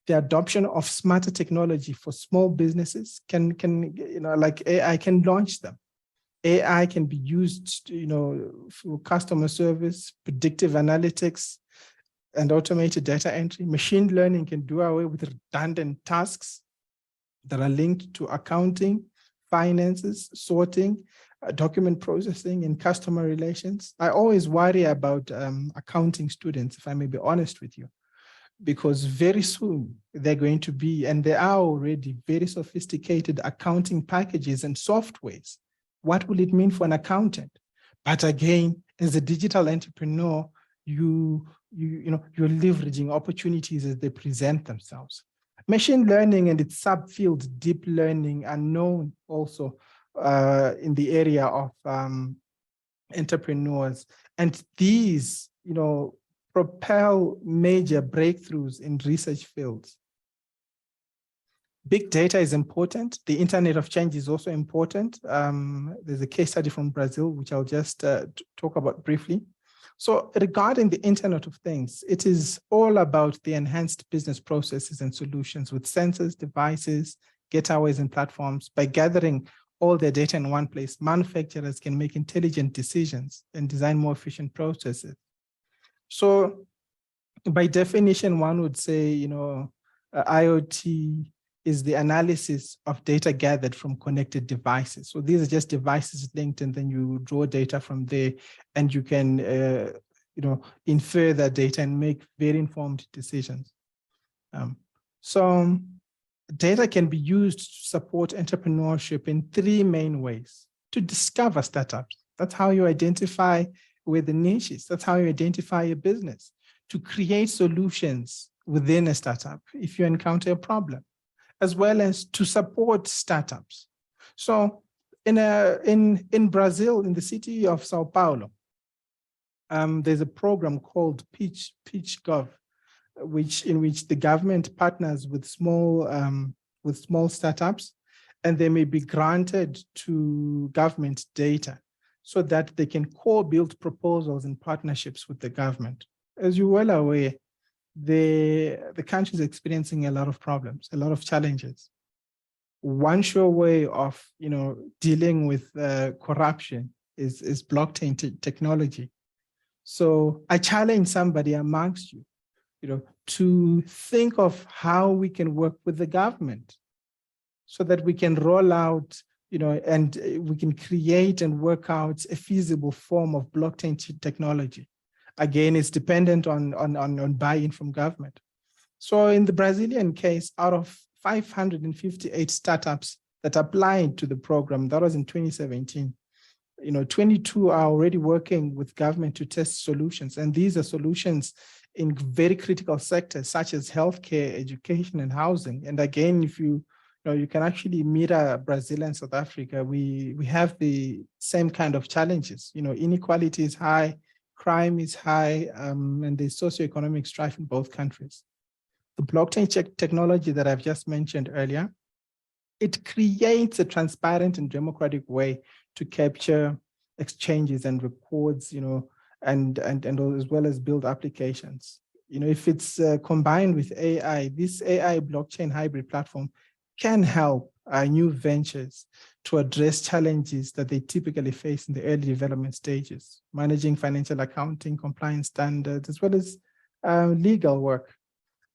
The adoption of smarter technology for small businesses can like AI can launch them. AI can be used, for customer service, predictive analytics, and automated data entry. Machine learning can do away with redundant tasks that are linked to accounting, finances, sorting, document processing, and customer relations. I always worry about accounting students, if I may be honest with you, because very soon they're going to be, and there are already very sophisticated accounting packages and softwares. What will it mean for an accountant? But again, as a digital entrepreneur, you're leveraging opportunities as they present themselves. Machine learning and its subfield deep learning are known also in the area of entrepreneurs. And these, propel major breakthroughs in research fields. Big data is important. The Internet of Change is also important. There's a case study from Brazil, which I'll just talk about briefly. So regarding the Internet of Things, it is all about the enhanced business processes and solutions with sensors, devices, gateways, and platforms. By gathering all their data in one place, manufacturers can make intelligent decisions and design more efficient processes. So by definition, one would say, IoT is the analysis of data gathered from connected devices. So these are just devices linked, and then you draw data from there, and you can, infer that data and make very informed decisions. So data can be used to support entrepreneurship in three main ways. To discover startups, that's how you identify where the niche is. That's how you identify a business. To create solutions within a startup if you encounter a problem, as well as to support startups. So in Brazil, in the city of Sao Paulo, there's a program called PitchGov, in which the government partners with small startups, and they may be granted to government data so that they can co-build proposals and partnerships with the government. As you're well aware, the country is experiencing a lot of problems, a lot of challenges. One sure way of dealing with corruption is blockchain technology. So I challenge somebody amongst you, to think of how we can work with the government so that we can roll out, and we can create and work out a feasible form of blockchain technology. Again, it's dependent on buy-in from government. So in the Brazilian case, out of 558 startups that applied to the program, that was in 2017, 22 are already working with government to test solutions. And these are solutions in very critical sectors such as healthcare, education, and housing. And again, if you can actually mirror Brazil and South Africa, we have the same kind of challenges. Inequality is high, crime is high, and there's socioeconomic strife in both countries. The blockchain technology that I've just mentioned earlier, it creates a transparent and democratic way to capture exchanges and records, and as well as build applications. If it's combined with AI, this AI blockchain hybrid platform can help new ventures to address challenges that they typically face in the early development stages, managing financial accounting, compliance standards, as well as legal work.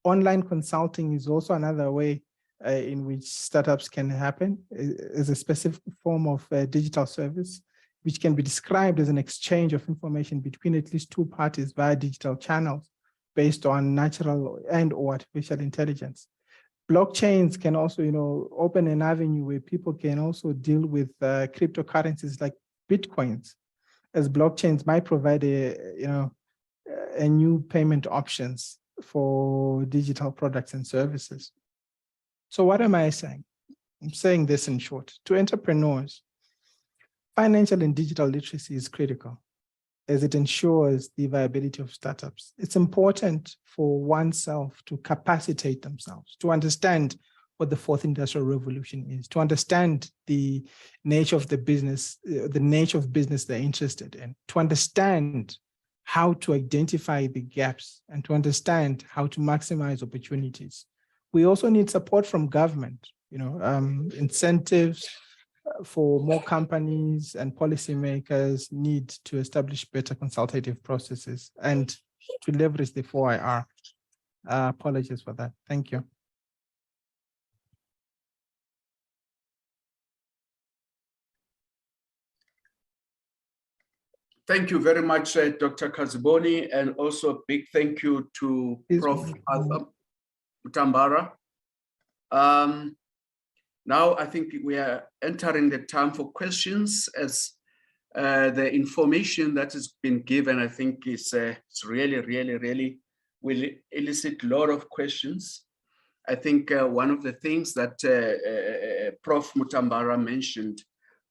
Online consulting is also another way in which startups can happen, is a specific form of digital service, which can be described as an exchange of information between at least two parties via digital channels based on natural and or artificial intelligence. Blockchains can also, open an avenue where people can also deal with cryptocurrencies like Bitcoins, as blockchains might provide a new payment options for digital products and services. So what am I saying? I'm saying this in short. To entrepreneurs, financial and digital literacy is critical as it ensures the viability of startups. It's important for oneself to capacitate themselves, to understand what the fourth industrial revolution is, to understand the nature of the business they're interested in, to understand how to identify the gaps and to understand how to maximize opportunities. We also need support from government, incentives for more companies and policymakers need to establish better consultative processes and to leverage the 4IR. Apologies for that. Thank you. Thank you very much, Dr. Kaziboni, and also a big thank you to Prof. Mutambara. Now I think we are entering the time for questions, as the information that has been given, I think it's really will elicit a lot of questions. I think one of the things that Prof. Mutambara mentioned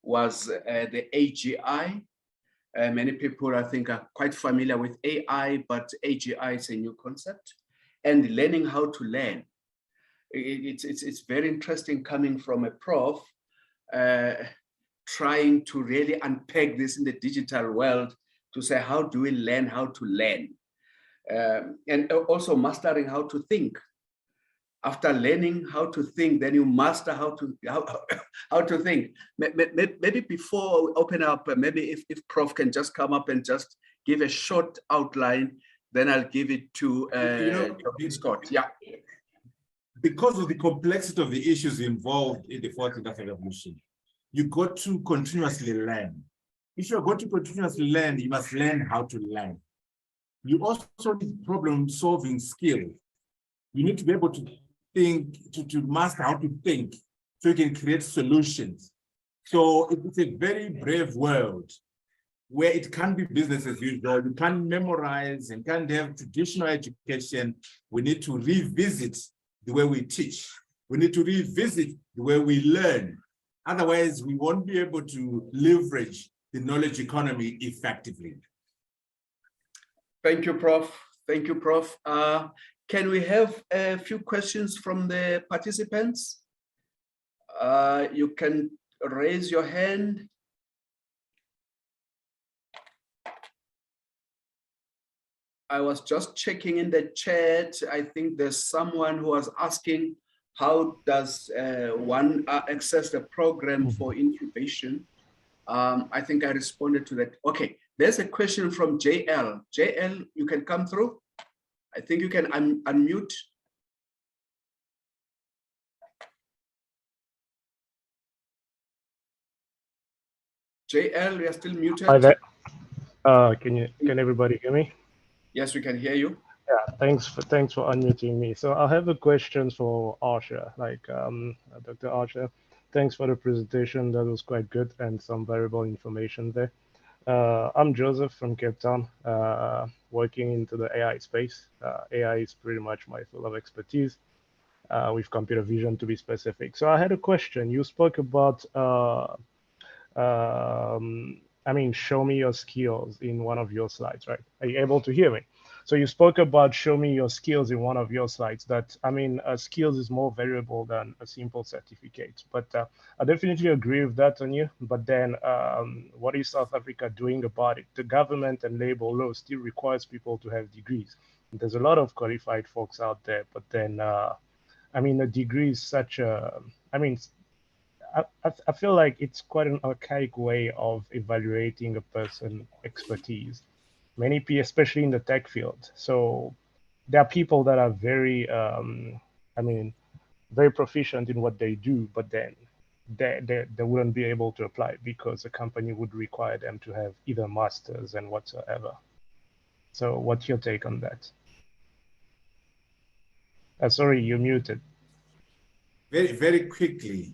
was the AGI. Many people, I think, are quite familiar with AI, but AGI is a new concept, and learning how to learn. It's very interesting coming from a prof, trying to really unpack this in the digital world to say, how do we learn how to learn? And also mastering how to think. After learning how to think, then you master how to think. Maybe before we open up, maybe if Prof can just come up and just give a short outline, then I'll give it to Dr. Scott. Yeah. Because of the complexity of the issues involved in the fourth industrial revolution, you got to continuously learn. If you're going to continuously learn, you must learn how to learn. You also need problem-solving skills. You need to be able to think, to master how to think, so you can create solutions. So it's a very brave world where it can't be business as usual. You can't memorize and can't have traditional education. We need to revisit the way we teach. We need to revisit the way we learn. Otherwise, we won't be able to leverage the knowledge economy effectively. Thank you, Prof. Thank you, Prof. Can we have a few questions from the participants? You can raise your hand. I was just checking in the chat. I think there's someone who was asking, how does one access the program for incubation? I think I responded to that. Okay, there's a question from JL. JL, you can come through. I think you can unmute. JL, we are still muted. Hi there. Can everybody hear me? Yes, we can hear you. Yeah, thanks for unmuting me. So I have a question for Archer, Dr. Archer. Thanks for the presentation. That was quite good and some valuable information there. I'm Joseph from Cape Town, working into the AI space. AI is pretty much my field of expertise, with computer vision to be specific. So I had a question. You spoke about, show me your skills in one of your slides, right? Are you able to hear me? So you spoke about show me your skills in one of your slides. That, skills is more variable than a simple certificate. But I definitely agree with that on you. But then what is South Africa doing about it? The government and labor law still requires people to have degrees. There's a lot of qualified folks out there, but then, a degree is such a, I feel like it's quite an archaic way of evaluating a person's expertise. Many people, especially in the tech field. So there are people that are very, I mean, very proficient in what they do, but then they wouldn't be able to apply because the company would require them to have either masters and whatsoever. So what's your take on that? Sorry, you're muted. Very, very quickly,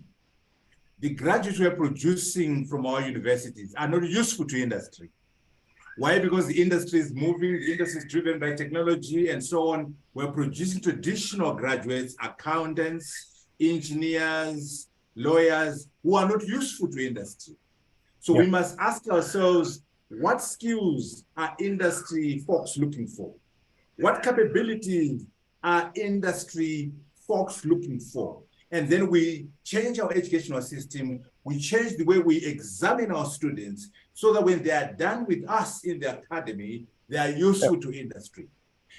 the graduates we're producing from our universities are not useful to industry. Why? Because the industry is moving, the industry is driven by technology and so on. We're producing traditional graduates, accountants, engineers, lawyers, who are not useful to industry. So we must ask ourselves, what skills are industry folks looking for? What capabilities are industry folks looking for? And then we change our educational system, we change the way we examine our students so that when they are done with us in the academy, they are useful to industry.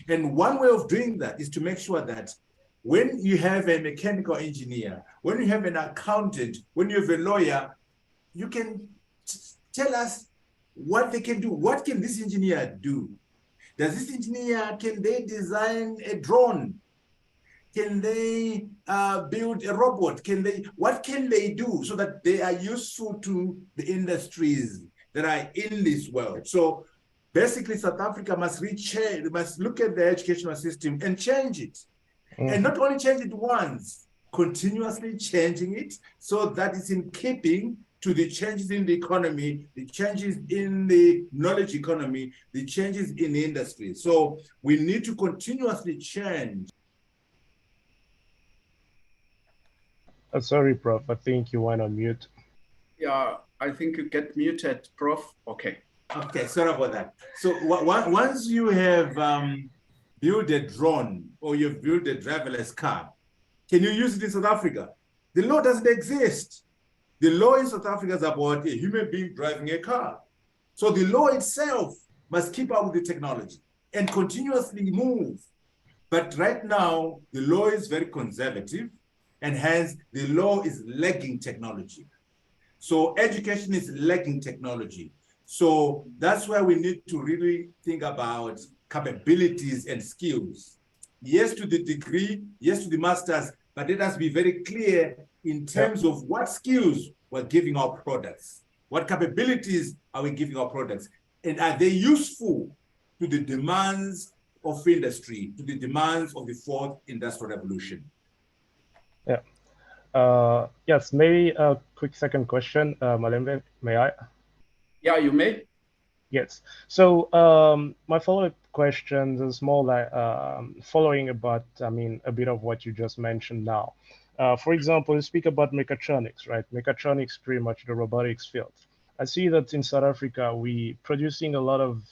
And one way of doing that is to make sure that when you have a mechanical engineer, when you have an accountant, when you have a lawyer, you can tell us what they can do. What can this engineer do? Does this engineer, can they design a drone? Can they build a robot? What can they do so that they are useful to the industries that are in this world? So basically, South Africa must look at the educational system and change it. And not only change it once, continuously changing it so that it's in keeping to the changes in the economy, the changes in the knowledge economy, the changes in the industry. So we need to continuously change. Sorry, Prof. I think you went on mute. Yeah, I think you get muted, Prof. Okay. Okay, sorry about that. So once you have built a drone or you've built a driverless car, can you use it in South Africa? The law doesn't exist. The law in South Africa is about a human being driving a car. So the law itself must keep up with the technology and continuously move. But right now, the law is very conservative, and hence the law is lagging technology. So education is lagging technology. So that's why we need to really think about capabilities and skills. Yes to the degree, yes to the master's, but let us be very clear in terms of what skills we're giving our products. What capabilities are we giving our products? And are they useful to the demands of industry, to the demands of the fourth industrial revolution? Yeah. Yes, maybe a quick second question, Malembe, may I? Yeah, you may. Yes. So my follow-up question is more like following about, I mean, a bit of what you just mentioned now. For example, you speak about mechatronics, right? Mechatronics, pretty much the robotics field. I see that in South Africa, we producing a lot of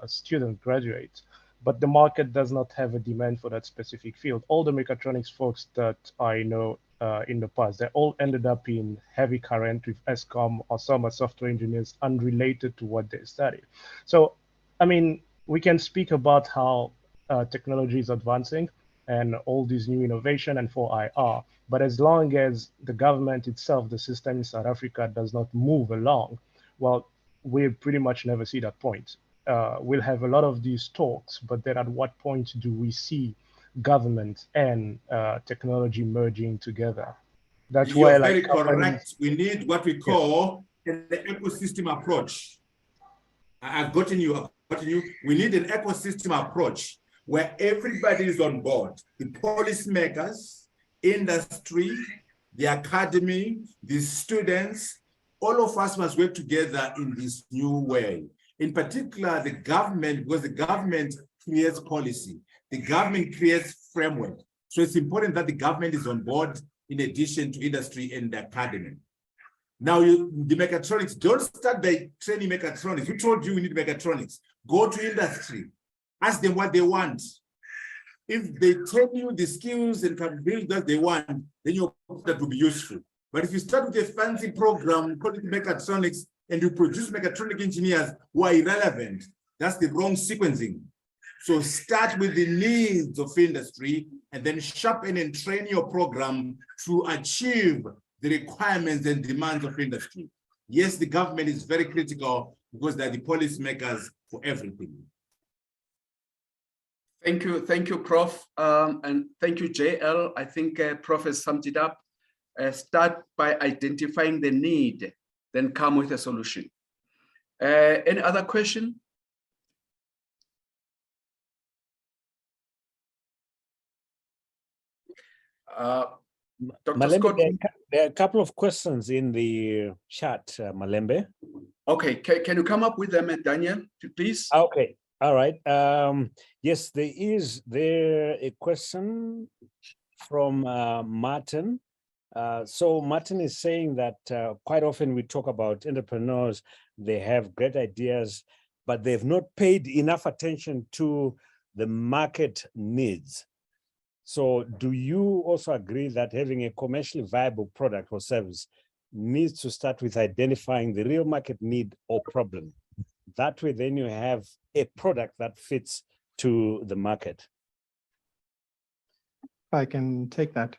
student graduates, but the market does not have a demand for that specific field. All the mechatronics folks that I know in the past, they all ended up in heavy current with ESCOM, or some are software engineers unrelated to what they study. So, I mean, we can speak about how technology is advancing and all these new innovation and for IR, but as long as the government itself, the system in South Africa does not move along, well, we pretty much never see that point. We'll have a lot of these talks, but then at what point do we see government and technology merging together? That's You're why, very like, correct. We need what we call an ecosystem approach. I've gotten you. We need an ecosystem approach where everybody is on board. The policymakers, industry, the academy, the students, all of us must work together in this new way. In particular, the government, because the government creates policy. The government creates framework. So it's important that the government is on board in addition to industry and the academy. Now, the mechatronics, don't start by training mechatronics. Who told you we need mechatronics? Go to industry. Ask them what they want. If they tell you the skills and capabilities that they want, then your product will be useful. But if you start with a fancy program, call it mechatronics, and you produce mechatronic engineers who are irrelevant, that's the wrong sequencing. So start with the needs of industry and then sharpen and train your program to achieve the requirements and demands of industry. Yes, the government is very critical because they're the policymakers for everything. Thank you, Prof. And thank you, JL. I think Prof has summed it up. Start by identifying the need, then come with a solution. Any other question? Dr. Malembe, Scott? there are a couple of questions in the chat, Malembe. Okay, can you come up with them, Daniel, please? Okay, all right. Yes, there is a question from Martin. So Martin is saying that quite often we talk about entrepreneurs, they have great ideas, but they've not paid enough attention to the market needs. So do you also agree that having a commercially viable product or service needs to start with identifying the real market need or problem? That way, then you have a product that fits to the market. I can take that.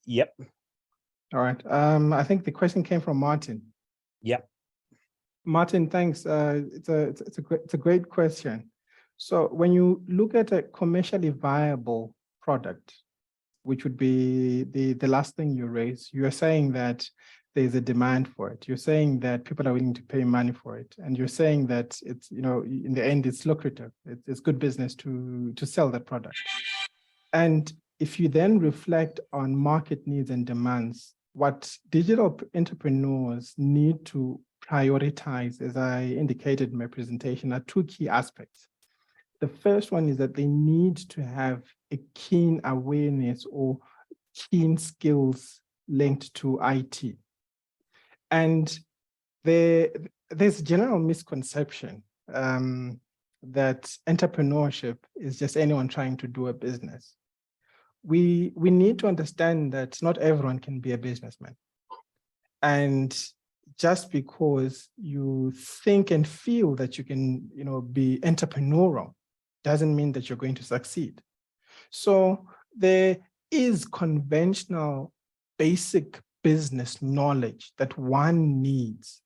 Yep. All right. I think the question came from Martin. Yep. Martin, thanks. It's a great question. So when you look at a commercially viable product, which would be the last thing you raise, you are saying that there's a demand for it. You're saying that people are willing to pay money for it. And you're saying that it's, in the end, it's lucrative. It's good business to sell that product. And if you then reflect on market needs and demands, what digital entrepreneurs need to prioritize, as I indicated in my presentation, are two key aspects. The first one is that they need to have a keen awareness or keen skills linked to IT. And there's a general misconception that entrepreneurship is just anyone trying to do a business. We need to understand that not everyone can be a businessman. And just because you think and feel that you can, be entrepreneurial doesn't mean that you're going to succeed. So there is conventional basic business knowledge that one needs.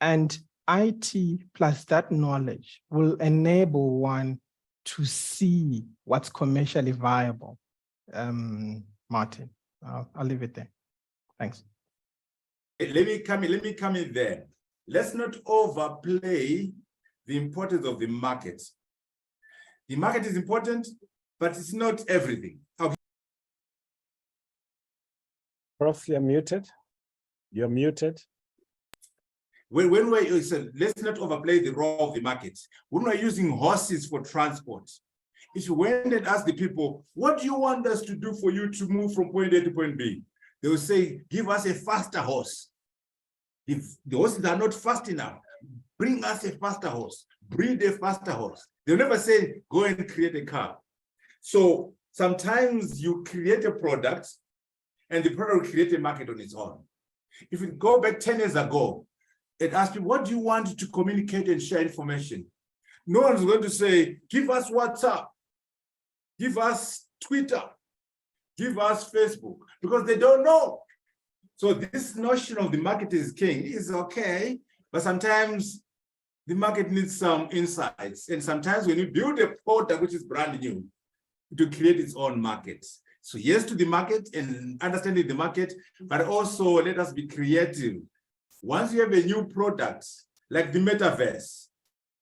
And IT plus that knowledge will enable one to see what's commercially viable. Martin, I'll leave it there. Thanks. Let me come in there. Let's not overplay the importance of the market. The market is important, but it's not everything. Okay. Prof, you're muted. You're muted. When we said, let's not overplay the role of the market. When we're using horses for transport, if you went and asked the people, what do you want us to do for you to move from point A to point B? They will say, give us a faster horse. If the horses are not fast enough, bring us a faster horse, breed a faster horse. They'll never say, go and create a car. So sometimes you create a product and the product will create a market on its own. If we go back 10 years ago and ask people, what do you want to communicate and share information? No one's going to say, give us WhatsApp, give us Twitter, give us Facebook, because they don't know. So this notion of the market is king is okay, but sometimes the market needs some insights. And sometimes when you build a product which is brand new, to create its own market. So yes to the market and understanding the market, but also let us be creative. Once you have a new product, like the metaverse,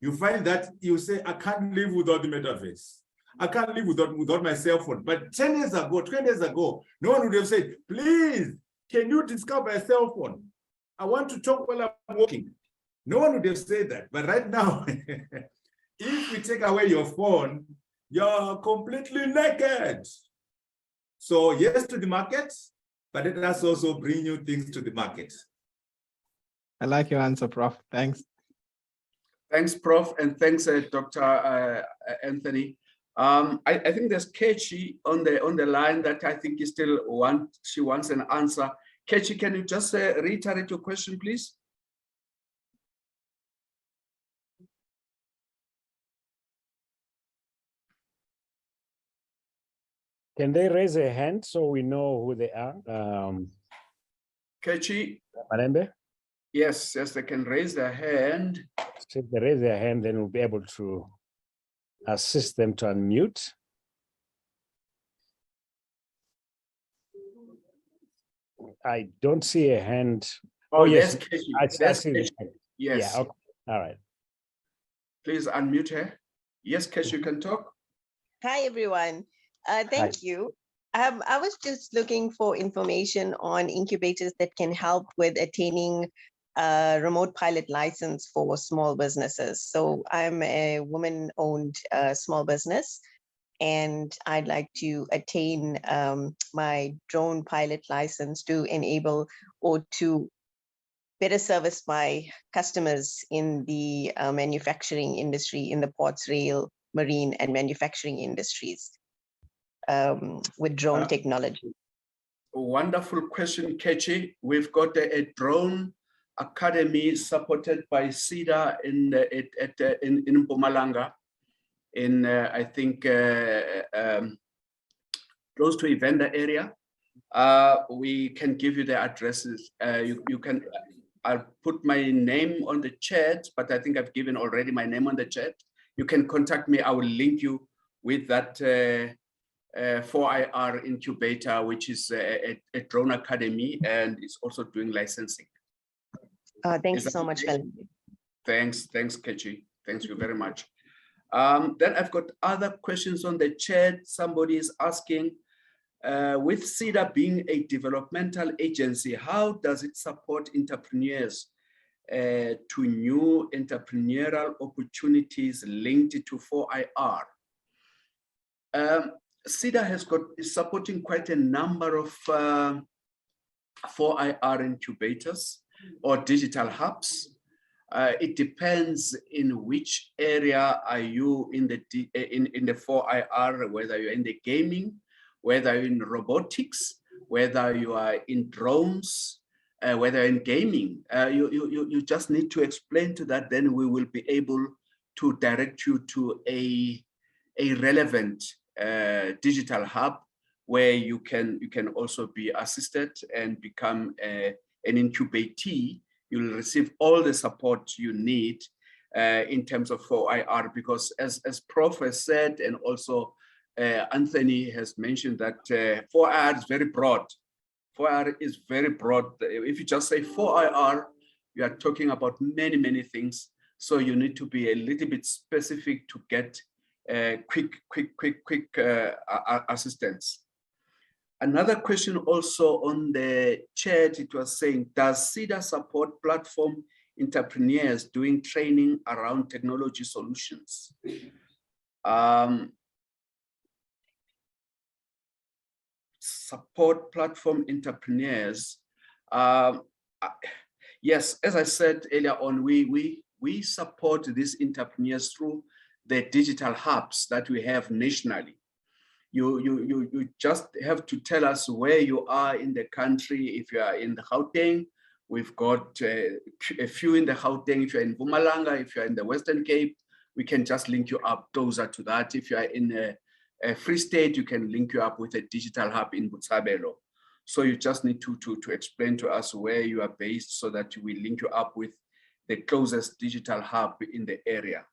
you find that you say, I can't live without the metaverse. I can't live without my cell phone. But 10 years ago, 20 years ago, no one would have said, please, can you discover a cell phone? I want to talk while I'm walking. No one would have said that. But right now, if we take away your phone, you're completely naked. So yes to the market, but let us also bring new things to the market. I like your answer, Prof. Thanks. Thanks, Prof. And thanks, Dr. Anthony. I think there's Kechi on the line that I think is still she wants an answer. Kechi, can you just reiterate your question, please? Can they raise a hand so we know who they are? Kechi, Malembe, yes, they can raise their hand. so if they raise their hand, then we'll be able to assist them to unmute. I don't see a hand. Oh, yes, there's Kechi. I There's see the Kechi. hand. Yes, Yeah, okay. All right. please unmute her. Yes, Kechi, you can talk. Hi, everyone. Thank you. I was just looking for information on incubators that can help with attaining a remote pilot license for small businesses. So I'm a woman-owned small business, and I'd like to attain my drone pilot license to enable or to better service my customers in the manufacturing industry, in the ports, rail, marine, and manufacturing industries with drone technology. Wonderful question, Kechi. We've got a drone academy supported by Seda in Mpumalanga, in I think close to Evander area. We can give you the addresses. You can. I'll put my name on the chat, but I think I've given already my name on the chat. You can contact me. I will link you with that 4IR incubator, which is a drone academy, and it's also doing licensing. Thank you so much, Melinda. Thanks, Kechi. Thank you very much. Then I've got other questions on the chat. Somebody is asking, with Seda being a developmental agency, how does it support entrepreneurs to new entrepreneurial opportunities linked to 4IR? Seda is supporting quite a number of 4IR incubators or digital hubs. It depends in which area are you in the 4IR, whether you're in the gaming, whether you're in robotics, whether you are in drones, whether in gaming. You just need to explain to that, then we will be able to direct you to a relevant digital hub where you can also be assisted and become an incubatee. You'll receive all the support you need in terms of 4IR, because as Prof has said, and also Anthony has mentioned, that 4IR is very broad. 4IR is very broad. If you just say 4IR, you are talking about many, many things. So you need to be a little bit specific to get quick assistance. Another question also on the chat, it was saying, does Seda support platform entrepreneurs doing training around technology solutions? Support platform entrepreneurs. Yes, as I said earlier on, we support these entrepreneurs through the digital hubs that we have nationally. You just have to tell us where you are in the country. If you are in the Gauteng, we've got a few in the Gauteng. If you're in Mpumalanga, if you're in the Western Cape, we can just link you up closer to that. If you are in a Free State, you can link you up with a digital hub in Botshabelo. So you just need to explain to us where you are based so that we link you up with the closest digital hub in the area.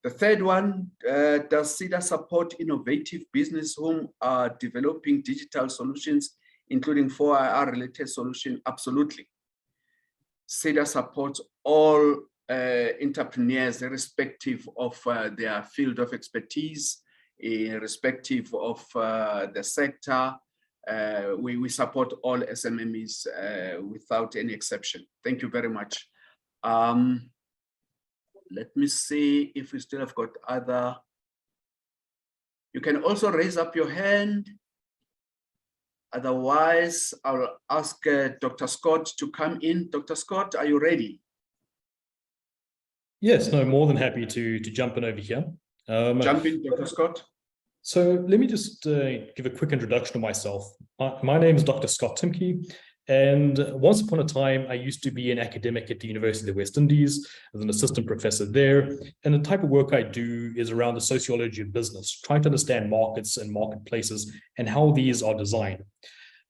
The third one, does Seda support innovative business whom are developing digital solutions, including 4IR related solutions? Absolutely. Seda supports all entrepreneurs, irrespective of their field of expertise, irrespective of the sector. We support all SMMEs without any exception. Thank you very much. Let me see if we still have got other. You can also raise up your hand. Otherwise, I'll ask Dr. Scott to come in. Dr. Scott, are you ready? Yes, no, more than happy to jump in over here. Jump in, Dr. Scott. So let me just give a quick introduction to myself. My name is Dr. Scott Timke, and once upon a time, I used to be an academic at the University of the West Indies as an assistant professor there. And the type of work I do is around the sociology of business, trying to understand markets and marketplaces and how these are designed.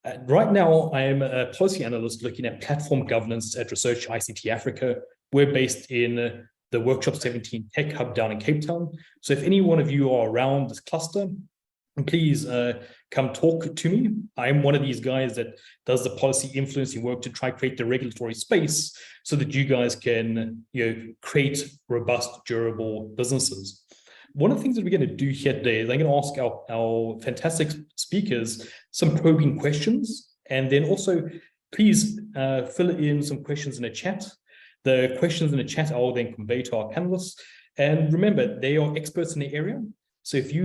Right now, I am a policy analyst looking at platform governance at Research ICT Africa. We're based in the Workshop 17 Tech Hub down in Cape Town. So if any one of you are around this cluster, please come talk to me. I'm one of these guys that does the policy influencing work to try create the regulatory space so that you guys can create robust, durable businesses. One of the things that we're going to do here today is I'm going to ask our fantastic speakers some probing questions, and then also please fill in some questions in the chat. The questions in the chat I will then convey to our panelists. And remember, they are experts in the area. So if you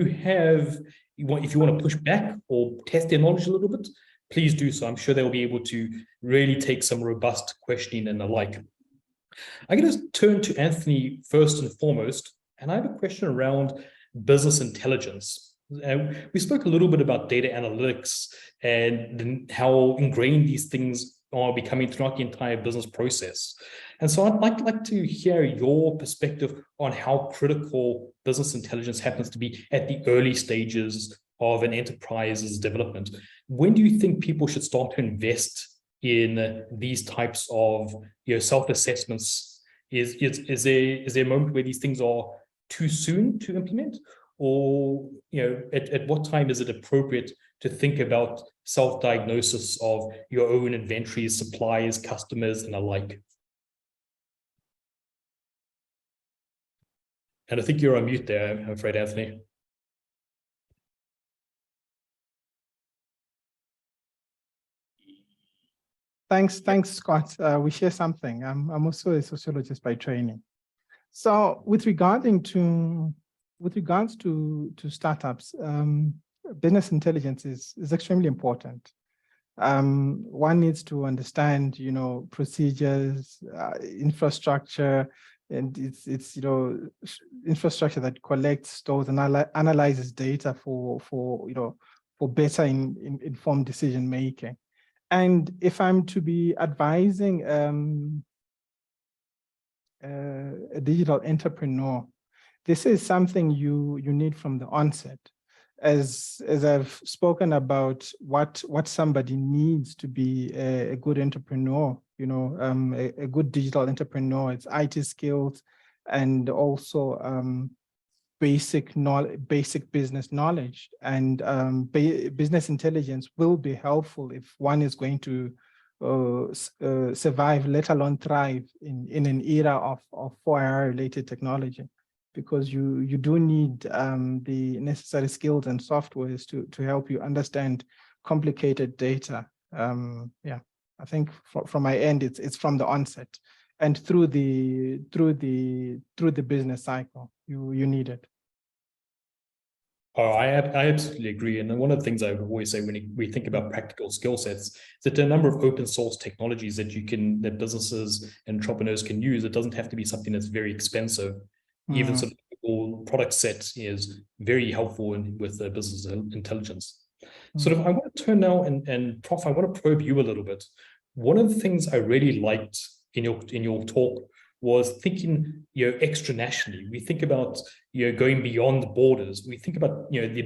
want to push back or test their knowledge a little bit, please do so. I'm sure they'll be able to really take some robust questioning and the like. I'm going to turn to Anthony first and foremost, and I have a question around business intelligence. We spoke a little bit about data analytics and how ingrained these things are becoming throughout the entire business process. And so I'd like to hear your perspective on how critical business intelligence happens to be at the early stages of an enterprise's development. When do you think people should start to invest in these types of self-assessments? Is there a moment where these things are too soon to implement? Or at what time is it appropriate to think about self-diagnosis of your own inventories, suppliers, customers, and the like? And I think you're on mute there, I'm afraid, Anthony. Thanks, Scott. We share something. I'm also a sociologist by training. So with regards to startups, business intelligence is extremely important. One needs to understand, procedures, infrastructure, and it's infrastructure that collects, stores, and analyzes data for better informed decision making. And if I'm to be advising a digital entrepreneur, this is something you need from the onset. As I've spoken about what somebody needs to be a good entrepreneur, a good digital entrepreneur, it's IT skills and also basic business knowledge, and business intelligence will be helpful if one is going to survive, let alone thrive in an era of 4IR related technology, because you do need the necessary skills and softwares to help you understand complicated data. I think from my end, it's from the onset and through the business cycle, you need it. Oh, I absolutely agree. And one of the things I always say when we think about practical skill sets is that there are a number of open source technologies that businesses and entrepreneurs can use. It doesn't have to be something that's very expensive. Even sort of product set is very helpful with business intelligence. Sort of, I want to turn now and Prof, I want to probe you a little bit. One of the things I really liked in your talk was thinking, extra nationally. We think about, going beyond borders. We think about, the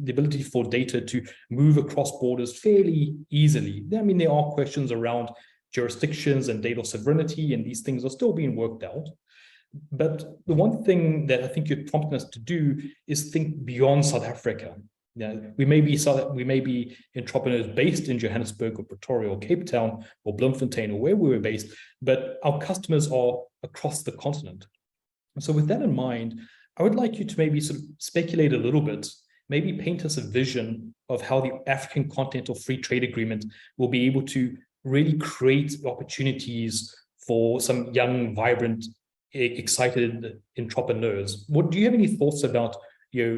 ability for data to move across borders fairly easily. I mean, there are questions around jurisdictions and data sovereignty, and these things are still being worked out. But the one thing that I think you're prompting us to do is think beyond South Africa. We may be entrepreneurs based in Johannesburg or Pretoria or Cape Town or Bloemfontein or where we were based, but our customers are across the continent. And so with that in mind, I would like you to maybe sort of speculate a little bit, maybe paint us a vision of how the African Continental Free Trade Agreement will be able to really create opportunities for some young, vibrant, excited entrepreneurs. Do you have any thoughts about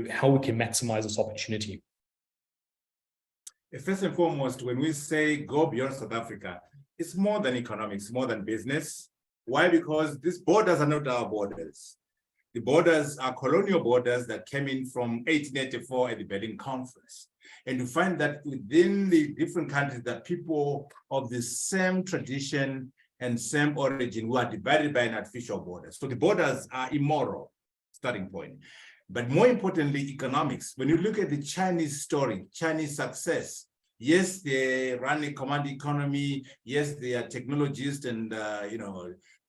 how we can maximize this opportunity? First and foremost, when we say go beyond South Africa, it's more than economics, more than business. Why? Because these borders are not our borders. The borders are colonial borders that came in from 1884 at the Berlin Conference. And to find that within the different countries that people of the same tradition and same origin who are divided by an artificial border. So the borders are immoral, starting point. But more importantly, economics. When you look at the Chinese story, Chinese success, Yes, they run a command economy. Yes, they are technologists and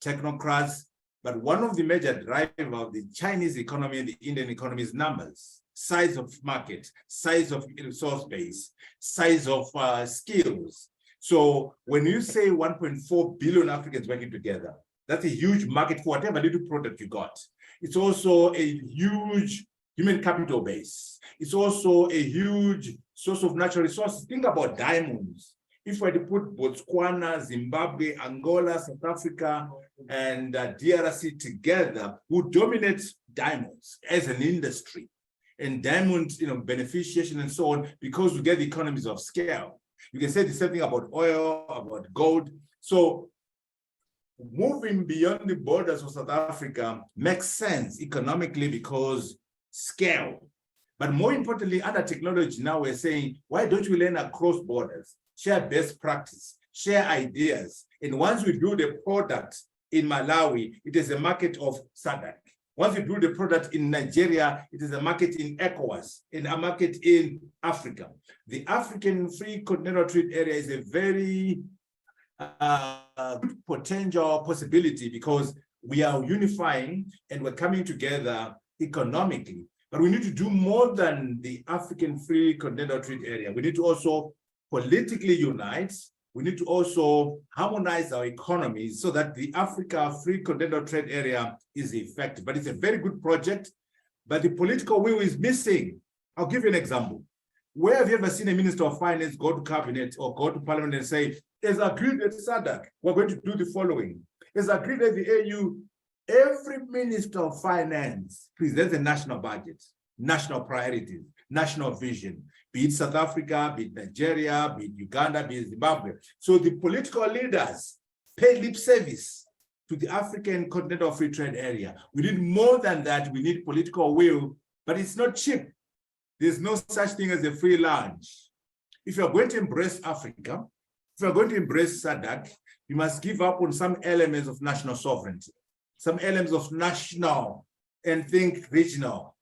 technocrats. But one of the major drivers of the Chinese economy and the Indian economy is numbers, size of market, size of resource base, size of skills. So when you say 1.4 billion Africans working together, that's a huge market for whatever little product you got. It's also a huge human capital base. It's also a huge source of natural resources. Think about diamonds. If we had to put Botswana, Zimbabwe, Angola, South Africa, and DRC together, would dominate diamonds as an industry. And diamond, beneficiation and so on, because we get the economies of scale. You can say the same thing about oil, about gold. So moving beyond the borders of South Africa makes sense economically because scale. But more importantly, under technology, now we're saying, why don't we learn across borders, share best practice, share ideas? And once we build a product in Malawi, it is a market of SADC. Once we build a product in Nigeria, it is a market in ECOWAS, in a market in Africa. The African Free Continental Trade Area is a very potential possibility because we are unifying and we're coming together economically. But we need to do more than the African Free Continental Trade Area. We need to also politically unite. We need to also harmonize our economies so that the Africa Free Continental Trade Area is effective. But it's a very good project, but the political will is missing. I'll give you an example. Where have you ever seen a minister of finance go to cabinet or go to parliament and say, as agreed at SADC, we're going to do the following. As agreed at the AU, every minister of finance presents a national budget, national priorities, national vision, be it South Africa, be it Nigeria, be it Uganda, be it Zimbabwe. So the political leaders pay lip service to the African Continental Free Trade Area. We need more than that. We need political will, but it's not cheap. There's no such thing as a free lunch. If you're going to embrace Africa, if you're going to embrace SADC, you must give up on some elements of national sovereignty, some elements of national and think regional.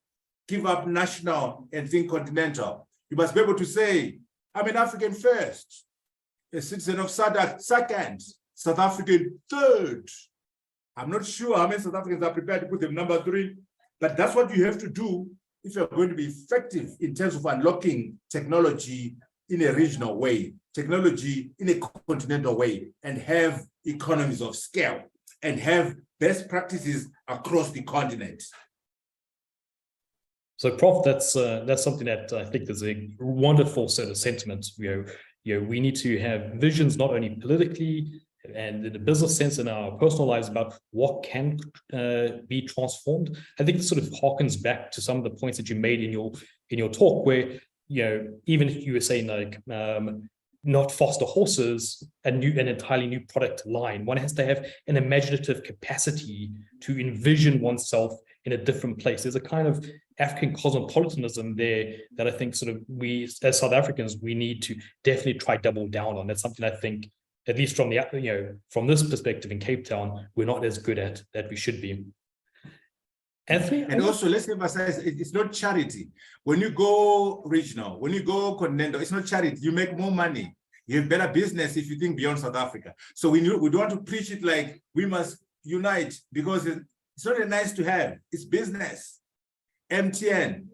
Give up national and think continental. You must be able to say, I'm an African first, a citizen of SADC second, South African third. I'm not sure how many South Africans are prepared to put them number 3, but that's what you have to do if you're going to be effective in terms of unlocking technology in a regional way, technology in a continental way, and have economies of scale, and have best practices across the continent. So, Prof, that's something that I think is a wonderful sort of sentiment. We need to have visions not only politically and in the business sense in our personal lives about what can be transformed. I think it sort of harkens back to some of the points that you made in your talk, where even if you were saying like not foster horses, an entirely new product line, one has to have an imaginative capacity to envision oneself in a different place. There's a kind of African cosmopolitanism there that I think sort of we as South Africans, we need to definitely try double down on. That's something I think, at least from the from this perspective in Cape Town, we're not as good at that we should be. Anthony? And also, let's emphasize, it's not charity. When you go regional, when you go continental, it's not charity. You make more money. You have better business if you think beyond South Africa. So we don't want to preach it like we must unite, because it's not a nice to have. It's business. MTN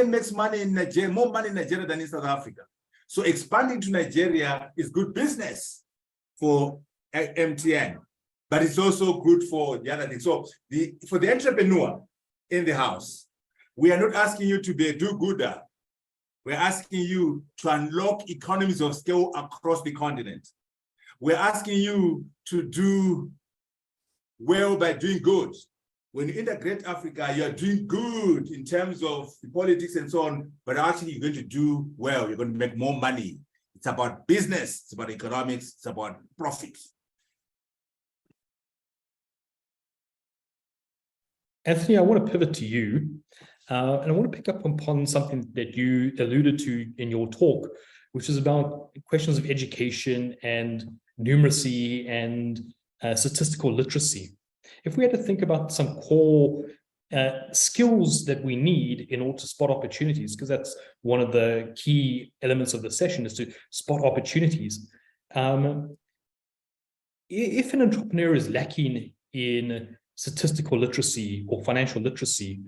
makes money in Nigeria, more money in Nigeria than in South Africa. So expanding to Nigeria is good business for MTN, but it's also good for the other thing. So for the entrepreneur in the house, we are not asking you to be a do-gooder. We're asking you to unlock economies of scale across the continent. We're asking you to do well by doing good. When you integrate Africa, you're doing good in terms of the politics and so on, but actually you're going to do well. You're going to make more money. It's about business, it's about economics, it's about profits. Anthony, I want to pivot to you, and I want to pick up upon something that you alluded to in your talk, which is about questions of education and numeracy and statistical literacy. If we had to think about some core skills that we need in order to spot opportunities, because that's one of the key elements of the session, is to spot opportunities. If an entrepreneur is lacking in statistical literacy or financial literacy,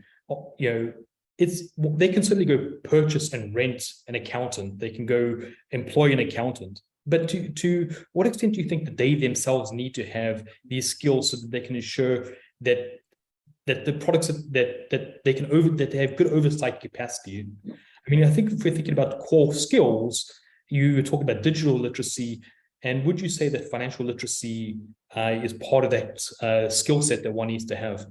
they can certainly go purchase and rent an accountant. They can go employ an accountant. But to what extent do you think that they themselves need to have these skills so that they can ensure that the products that they have good oversight capacity? I mean, I think if we're thinking about core skills, you talk about digital literacy, and would you say that financial literacy is part of that skill set that one needs to have?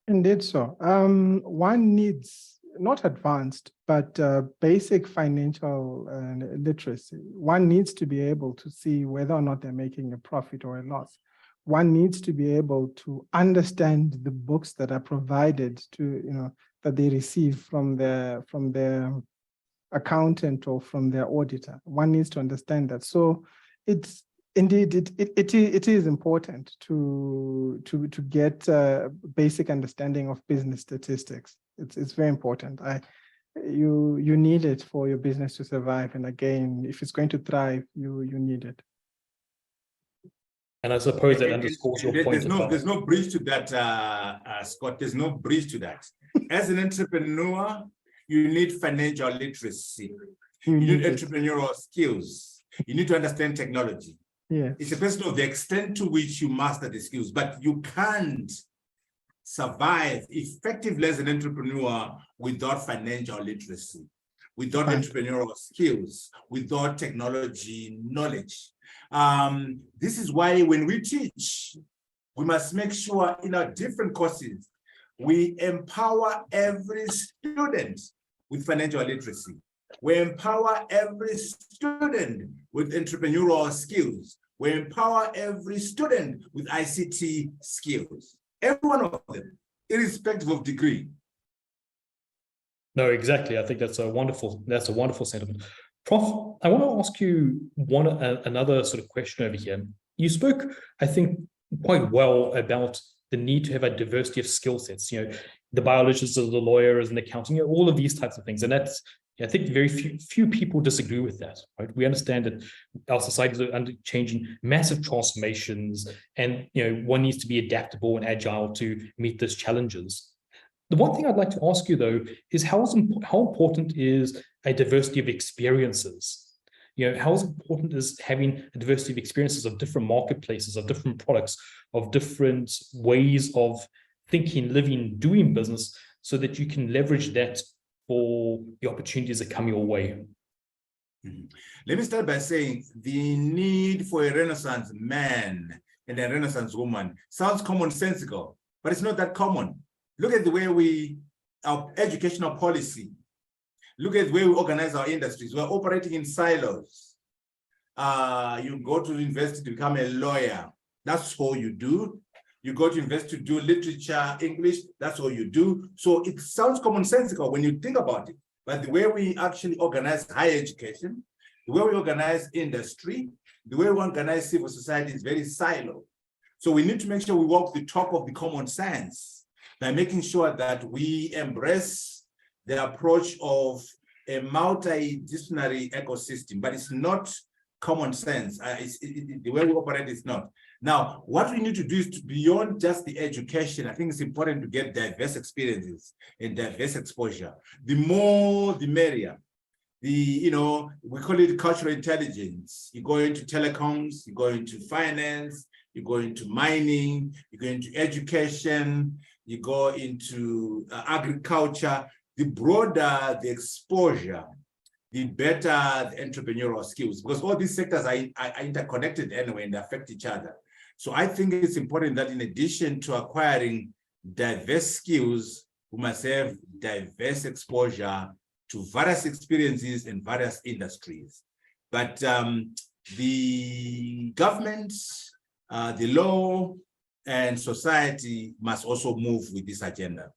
Indeed so. One needs not advanced, but basic financial literacy. One needs to be able to see whether or not they're making a profit or a loss. One needs to be able to understand the books that are provided to, that they receive from their accountant or from their auditor. One needs to understand that. So it's indeed it is important to get basic understanding of business statistics. It's very important. You need it for your business to survive. And again, if it's going to thrive, you need it. And I suppose that underscores your point. There's no bridge to that, Scott. There's no bridge to that. As an entrepreneur, you need financial literacy. You need entrepreneurial skills. You need to understand technology. Yeah. It's a question of the extent to which you master the skills, but you can't survive effectively as an entrepreneur without financial literacy, without entrepreneurial skills, without technology knowledge. This is why when we teach, we must make sure in our different courses, we empower every student with financial literacy. We empower every student with entrepreneurial skills. We empower every student with ICT skills. Every one of them, irrespective of degree. No, exactly. I think that's a wonderful sentiment. Prof, I want to ask you another sort of question over here. You spoke, I think, quite well about the need to have a diversity of skill sets, the biologists, the lawyers, and accounting, all of these types of things. And that's, I think, very few people disagree with that, right? We understand that our societies are changing massive transformations, and one needs to be adaptable and agile to meet those challenges. The one thing I'd like to ask you, though, is how important is a diversity of experiences? How important is having a diversity of experiences of different marketplaces, of different products, of different ways of thinking, living, doing business, so that you can leverage that for the opportunities that come your way? Let me start by saying the need for a Renaissance man and a Renaissance woman sounds commonsensical, but it's not that common. Look at the way our educational policy, look at the way we organize our industries. We're operating in silos. You go to university to become a lawyer. That's all you do. You go to university to do literature, English, that's all you do. So it sounds commonsensical when you think about it. But the way we actually organize higher education, the way we organize industry, the way we organize civil society is very siloed. So we need to make sure we walk the talk of the common sense by making sure that we embrace the approach of a multidisciplinary ecosystem, but it's not common sense. The way we operate is not. Now, what we need to do is to, beyond just the education, I think it's important to get diverse experiences and diverse exposure. The more, the merrier. We call it cultural intelligence. You go into telecoms, you go into finance, you go into mining, you go into education, you go into agriculture. The broader the exposure, the better the entrepreneurial skills, because all these sectors are interconnected anyway and affect each other. So I think it's important that in addition to acquiring diverse skills, we must have diverse exposure to various experiences in various industries. But the government, the law, and society must also move with this agenda.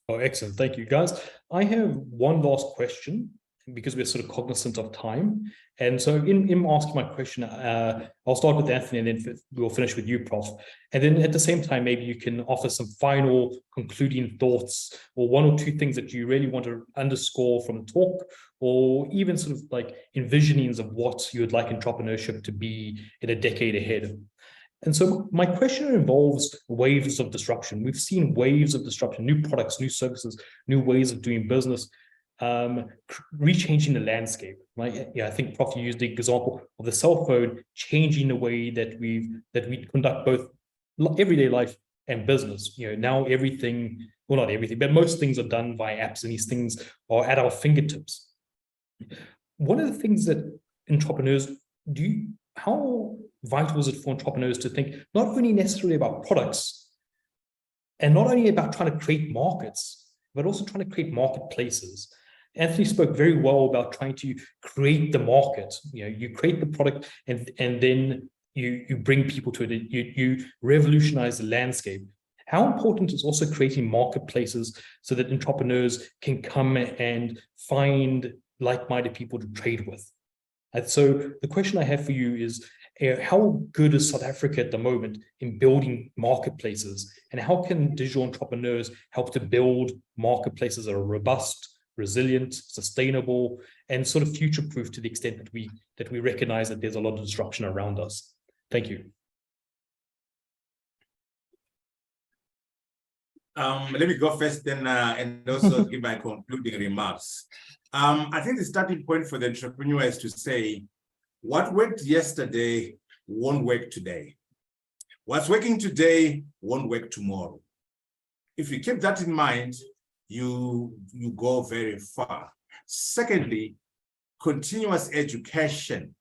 Oh, excellent. Thank you, guys. I have one last question, because we're sort of cognizant of time. And so in asking my question, I'll start with Anthony and then we'll finish with you, Prof. And then at the same time, maybe you can offer some final concluding thoughts or one or two things that you really want to underscore from the talk, or even sort of like envisionings of what you would like entrepreneurship to be in a decade ahead. And so my question involves waves of disruption. We've seen waves of disruption, new products, new services, new ways of doing business, rechanging the landscape, right? Yeah, I think Prof, you used the example of the cell phone changing the way that we conduct both everyday life and business. You know, now everything, well, not everything, but most things are done via apps, and these things are at our fingertips. One of the things that entrepreneurs do, how vital is it for entrepreneurs to think not only necessarily about products and not only about trying to create markets, but also trying to create marketplaces? Anthony spoke very well about trying to create the market. You know, you create the product and then you bring people to it. You revolutionize the landscape. How important is also creating marketplaces so that entrepreneurs can come and find like-minded people to trade with? And so the question I have for you is, how good is South Africa at the moment in building marketplaces? And how can digital entrepreneurs help to build marketplaces that are robust, resilient, sustainable, and sort of future-proof to the extent that we recognize that there's a lot of disruption around us? Thank you. Let me go first then and also give my concluding remarks. I think the starting point for the entrepreneur is to say, what worked yesterday won't work today. What's working today won't work tomorrow. If you keep that in mind, you go very far. Secondly, continuous education.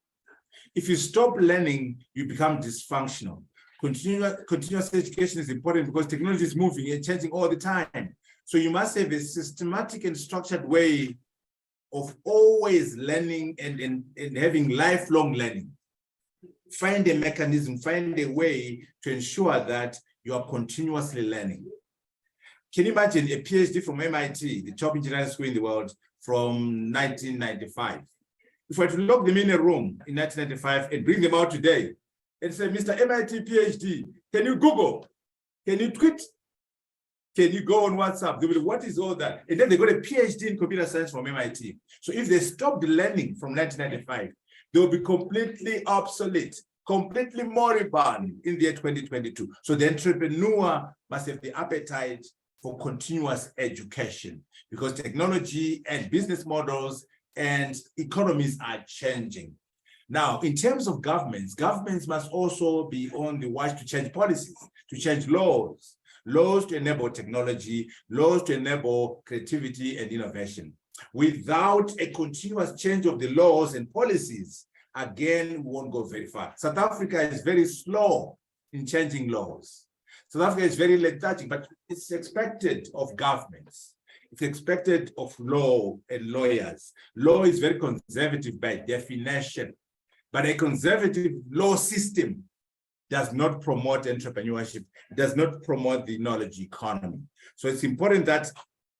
If you stop learning, you become dysfunctional. Continuous education is important because technology is moving and changing all the time. So you must have a systematic and structured way of always learning and having lifelong learning. Find a mechanism, find a way to ensure that you are continuously learning. Can you imagine a PhD from MIT, the top engineering school in the world, from 1995? If I were to lock them in a room in 1995 and bring them out today and say, Mr. MIT PhD, can you Google? Can you tweet? Can you go on WhatsApp? They will, what is all that? And then they got a PhD in computer science from MIT. So if they stopped learning from 1995, they will be completely obsolete, completely moribund in the year 2022. So the entrepreneur must have the appetite for continuous education because technology and business models and economies are changing. Now, in terms of governments must also be on the watch to change policies, to change laws to enable technology, laws to enable creativity and innovation. Without a continuous change of the laws and policies, again, we won't go very far. South Africa is very slow in changing laws. South Africa is very lethargic, but it's expected of governments. It's expected of law and lawyers. Law is very conservative by definition, but a conservative law system does not promote entrepreneurship, does not promote the knowledge economy. So it's important that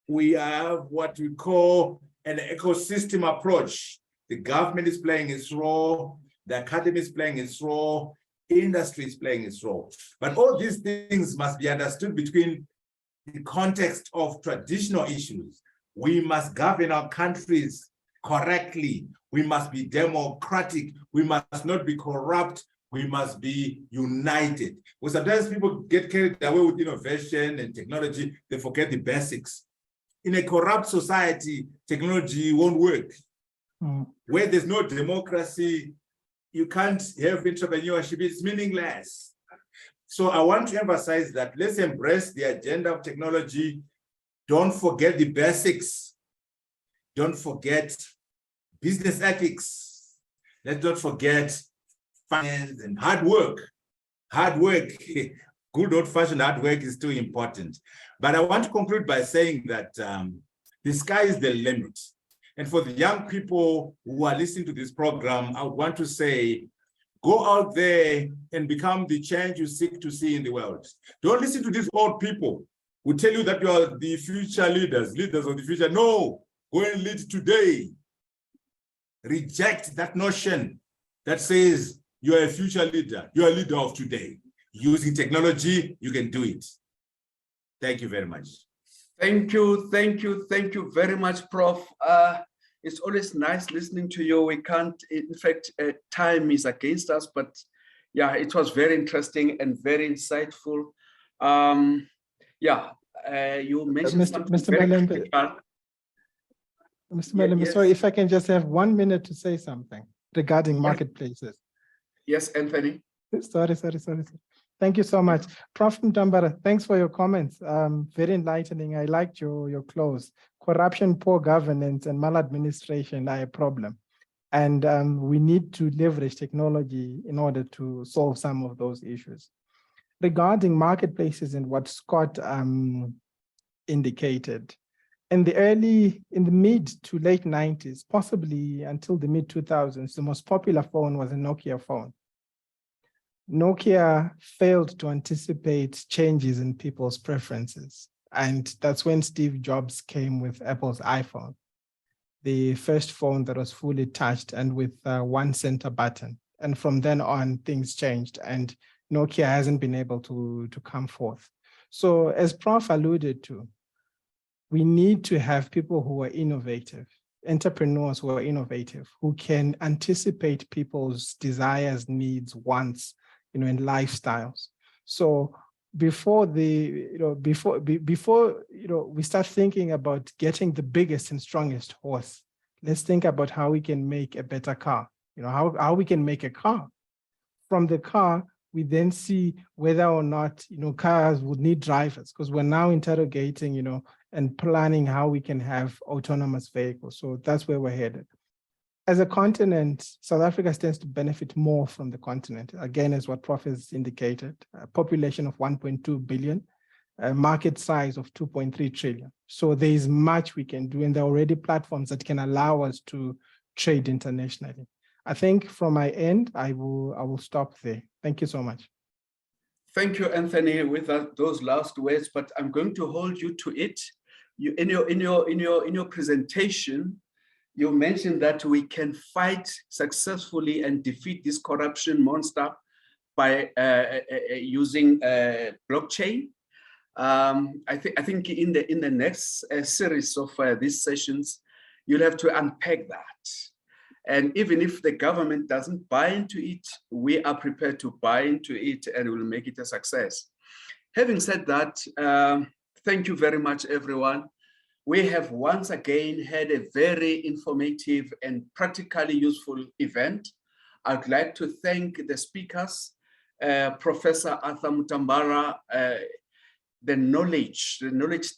we have what we call an ecosystem approach. The government is playing its role, the academy is playing its role, industry is playing its role. But all these things must be understood between the context of traditional issues. We must govern our countries correctly. We must be democratic. We must not be corrupt. We must be united. Because sometimes people get carried away with innovation and technology. They forget the basics. In a corrupt society, technology won't work. Where there's no democracy, you can't have entrepreneurship. It's meaningless. So I want to emphasize that let's embrace the agenda of technology. Don't forget the basics. Don't forget business ethics. Let's not forget finance and hard work. Hard work, good old-fashioned hard work is too important. But I want to conclude by saying that the sky is the limit. And for the young people who are listening to this program, I would want to say, go out there and become the change you seek to see in the world. Don't listen to these old people who tell you that you are the future leaders of the future. No, go and lead today. reject that notion that says you are a future leader, you are a leader of today. Using technology, you can do it. Thank you very much. Thank you very much, Prof. It's always nice listening to you. We can't, in fact, time is against us, but yeah, it was very interesting and very insightful. You mentioned something very critical. Mr. Malembe, yes. sorry, if I can just have 1 minute to say something regarding marketplaces. Yes, Anthony. Sorry. Thank you so much. Prof. Mtambara, thanks for your comments. Very enlightening. I liked your close. Corruption, poor governance, and maladministration are a problem. And we need to leverage technology in order to solve some of those issues. Regarding marketplaces and what Scott indicated, in the mid to late 90s, possibly until the mid 2000s, the most popular phone was a Nokia phone. Nokia failed to anticipate changes in people's preferences. And that's when Steve Jobs came with Apple's iPhone, the first phone that was fully touched and with one center button. And from then on, things changed and Nokia hasn't been able to come forth. So as Prof alluded to, we need to have people who are innovative, entrepreneurs who are innovative, who can anticipate people's desires, needs, wants, and lifestyles. So before we start thinking about getting the biggest and strongest horse, let's think about how we can make a better car. How we can make a car. From the car, we then see whether or not cars would need drivers, because we're now interrogating and planning how we can have autonomous vehicles. So that's where we're headed. As a continent, South Africa stands to benefit more from the continent. Again, as what Prof has indicated, a population of 1.2 billion, a market size of 2.3 trillion. So there is much we can do, and there are already platforms that can allow us to trade internationally. I think from my end, I will stop there. Thank you so much. Thank you, Anthony, with those last words, but I'm going to hold you to it. In your presentation, you mentioned that we can fight successfully and defeat this corruption monster by using blockchain. I think in the next series of these sessions, you'll have to unpack that. And even if the government doesn't buy into it, we are prepared to buy into it and we'll make it a success. Having said that, thank you very much, everyone. We have once again had a very informative and practically useful event. I'd like to thank the speakers, Professor Arthur Mutambara, the knowledge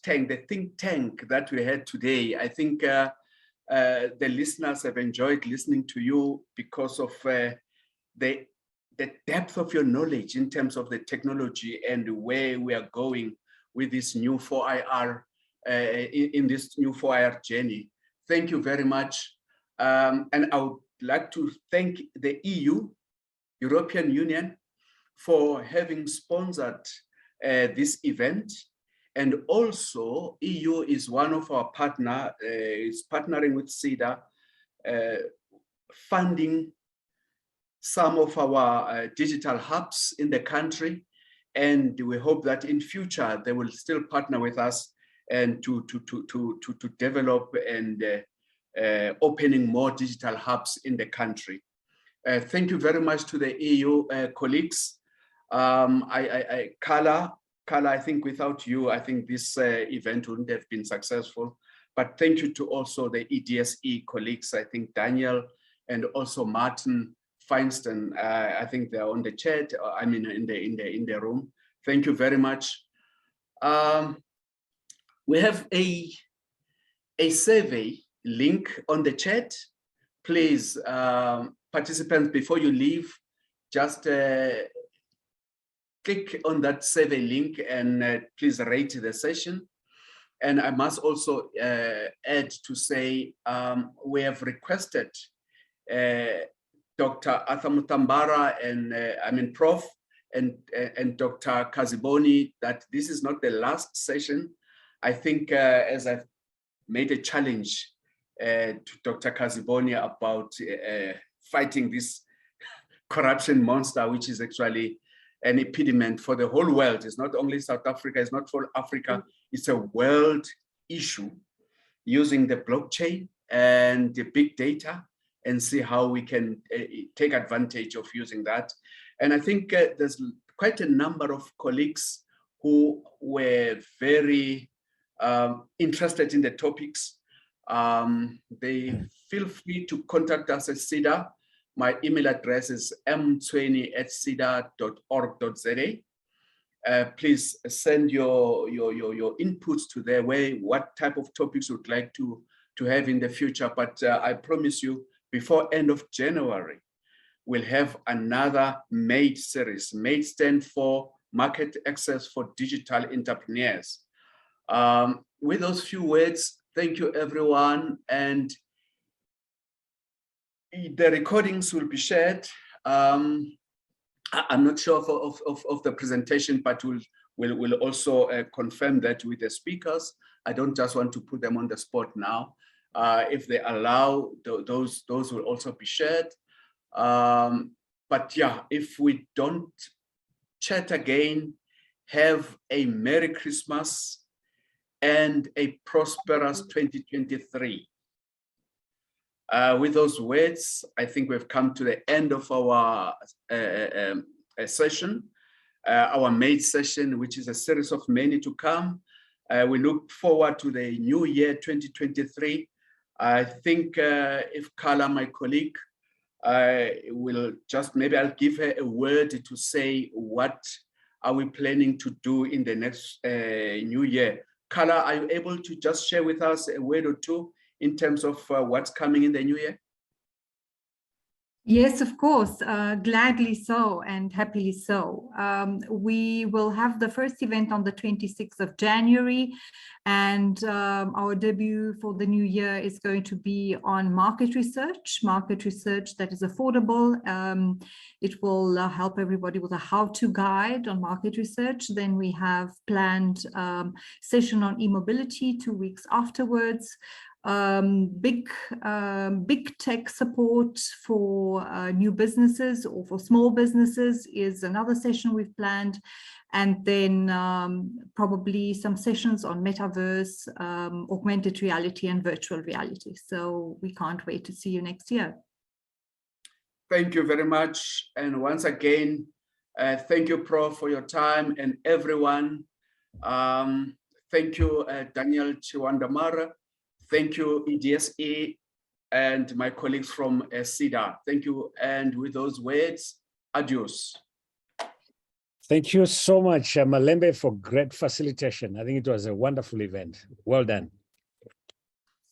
tank, the think tank that we had today. I think the listeners have enjoyed listening to you because of the depth of your knowledge in terms of the technology and where we are going with this new 4IR, in this new 4IR journey. Thank you very much. And I would like to thank the EU, European Union, for having sponsored this event. And also EU is one of our partners, is partnering with Seda, funding some of our digital hubs in the country. And we hope that in future, they will still partner with us and to develop and opening more digital hubs in the country. Thank you very much to the EU colleagues. Carla, I think without you, I think this event wouldn't have been successful. But thank you to also the EDSE colleagues. I think Daniel and also Martin Feinstein. I think they're on the chat. I mean, in the room. Thank you very much. We have a survey link on the chat. Please, participants, before you leave, just click on that survey link and please rate the session. And I must also add to say, we have requested Dr. Arthur Mutambara and Prof and Dr. Kaziboni that this is not the last session. I think as I've made a challenge to Dr. Kaziboni about fighting this corruption monster, which is actually an epidemic for the whole world. It's not only South Africa, it's not for Africa, it's a world issue, using the blockchain and the big data and see how we can take advantage of using that. And I think there's quite a number of colleagues who were very interested in the topics. They feel free to contact us at Seda. My email address is m20@seda.org.za. Please send your inputs to there, what type of topics you'd like to have in the future. But I promise you, before end of January, we'll have another MADE series. MADE stands for Market Access for Digital Entrepreneurs. With those few words, thank you, everyone. And the recordings will be shared. I'm not sure of the presentation, but we'll also confirm that with the speakers. I don't just want to put them on the spot now. If they allow, those will also be shared. But yeah, if we don't chat again, have a Merry Christmas and a prosperous 2023. With those words, I think we've come to the end of our session, our MADE session, which is a series of many to come. We look forward to the new year 2023. I think if Carla, my colleague, will just, maybe I'll give her a word to say what are we planning to do in the next new year. Carla, are you able to just share with us a word or two in terms of what's coming in the new year? Yes, of course, gladly so and happily so. We will have the first event on the 26th of January, and our debut for the new year is going to be on market research that is affordable. It will help everybody with a how-to guide on market research. Then we have planned session on e-mobility 2 weeks afterwards. Big tech support for new businesses or for small businesses is another session we've planned, and then probably some sessions on metaverse, augmented reality and virtual reality. So we can't wait to see you next year. Thank you very much. And once again, thank you, Prof, for your time, and everyone. Thank you, Daniel Chiwandamara. Thank you, EDSE, and my colleagues from Seda. Thank you. And with those words, adios. Thank you so much, Malembe, for great facilitation. I think it was a wonderful event. Well done.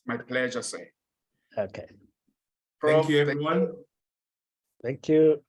My pleasure, sir. Okay. Thank you, everyone. Thank you.